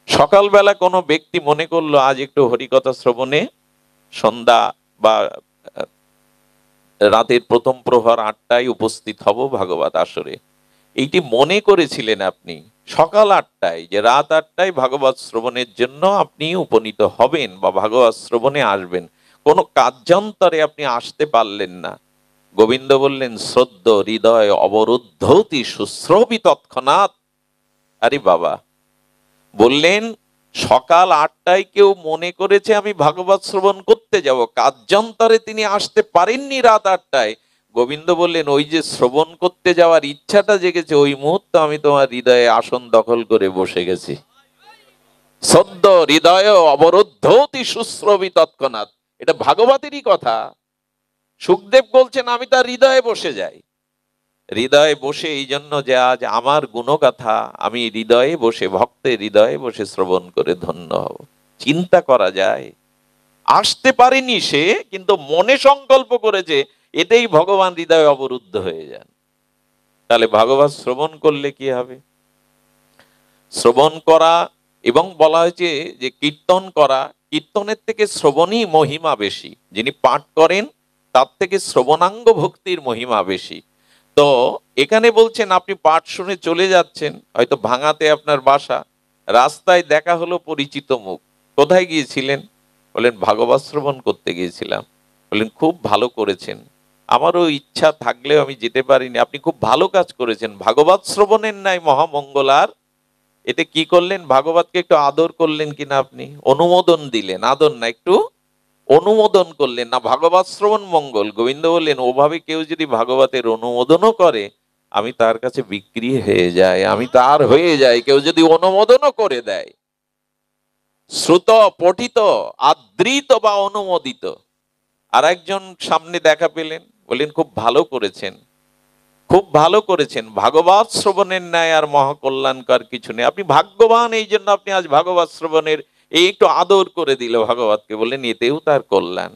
সকালবেলা কোনো ব্যক্তি মনে করলো আজ একটু হরিকথা শ্রবণে সন্ধ্যা বা রাতের প্রথম প্রহর 8টায় উপস্থিত হব ভাগবত আসরে। এইটি মনে করেছিলেন আপনি সকাল 8টায়, যে রাত 8টায় ভাগবত শ্রবণের জন্য আপনি উপনীত হবেন বা ভাগবত শ্রবণে আসবেন। কোনো কার্যান্তরে আপনি আসতে পারলেন না। গোবিন্দ বললেন শ্রদ্ধ হৃদয় অবরুদ্ধতি শুশ্রবি তৎক্ষণাৎ। আরে বাবা, বললেন সকাল 8টায় কেউ মনে করেছে আমি ভাগবত শ্রবণ করতে যাব, কার্যান্তরে তিনি আসতে পারেননি রাত 8টায়। গোবিন্দ বললেন ওই যে শ্রবণ করতে যাওয়ার ইচ্ছাটা জেগেছে, ওই মুহূর্তে আমি তোমার হৃদয়ে আসন দখল করে বসে গেছি। সদ্য হৃদয় অবরুদ্ধতি শুশ্রবি তৎক্ষণাৎ, এটা ভাগবতেরই কথা। সুখদেব বলছেন আমি তার হৃদয়ে বসে যাই। হৃদয়ে বসে এই জন্য যে আজ আমার গুণগাথা আমি হৃদয়ে বসে, ভক্তের হৃদয়ে বসে শ্রবণ করে ধন্য হব। চিন্তা করা যায়। আসতে পারেনি সে, কিন্তু মনে সংকল্প করেছে, এতেই ভগবান হৃদয়ে অবরুদ্ধ হয়ে যান। তাহলে ভাগবত শ্রবণ করলে কি হবে? শ্রবণ করা, এবং বলা হয়েছে যে কীর্তন করা, কীর্তনের থেকে শ্রবণই মহিমা বেশি। যিনি পাঠ করেন তার থেকে শ্রবণাঙ্গ ভক্তির মহিমা বেশি। তো এখানে বলছেন আপনি পাঠ শুনে চলে যাচ্ছেন, হয়তো ভাঙাতে আপনার বাসা, রাস্তায় দেখা হলো পরিচিত মুখ। কোথায় গিয়েছিলেন? বলেন ভাগবত শ্রবণ করতে গিয়েছিলাম। বলেন খুব ভালো করেছেন, আমারও ইচ্ছা থাকলেও আমি যেতে পারিনি। আপনি খুব ভালো কাজ করেছেন, ভাগবত শ্রবণের নাই মহামঙ্গল। আর এতে কি করলেন? ভাগবতকে একটু আদর করলেন কিনা আপনি? অনুমোদন দিলেন, আদর না, একটু অনুমোদন করলেন না, ভাগবত শ্রবণ মঙ্গল। গোবিন্দ বললেন ওভাবে কেউ যদি ভাগবতের অনুমোদনও করে, আমি তার কাছে বিক্রি হয়ে যাই, আমি তার হয়ে যাই, কেউ যদি অনুমোদনও করে দেয়। শ্রুত, পঠিত, আদৃত বা অনুমোদিত। আর একজন সামনে দেখা পেলেন, বললেন খুব ভালো করেছেন, খুব ভালো করেছেন, ভাগবত শ্রবণের ন্যায় আর মহাকল্যাণকর কিছু নেই। আপনি ভাগ্যবান, এই জন্য আপনি আজ ভাগবত শ্রবণের এই একটু আদর করে দিল ভাগবতকে, বললেন এতেও তার কল্যাণ।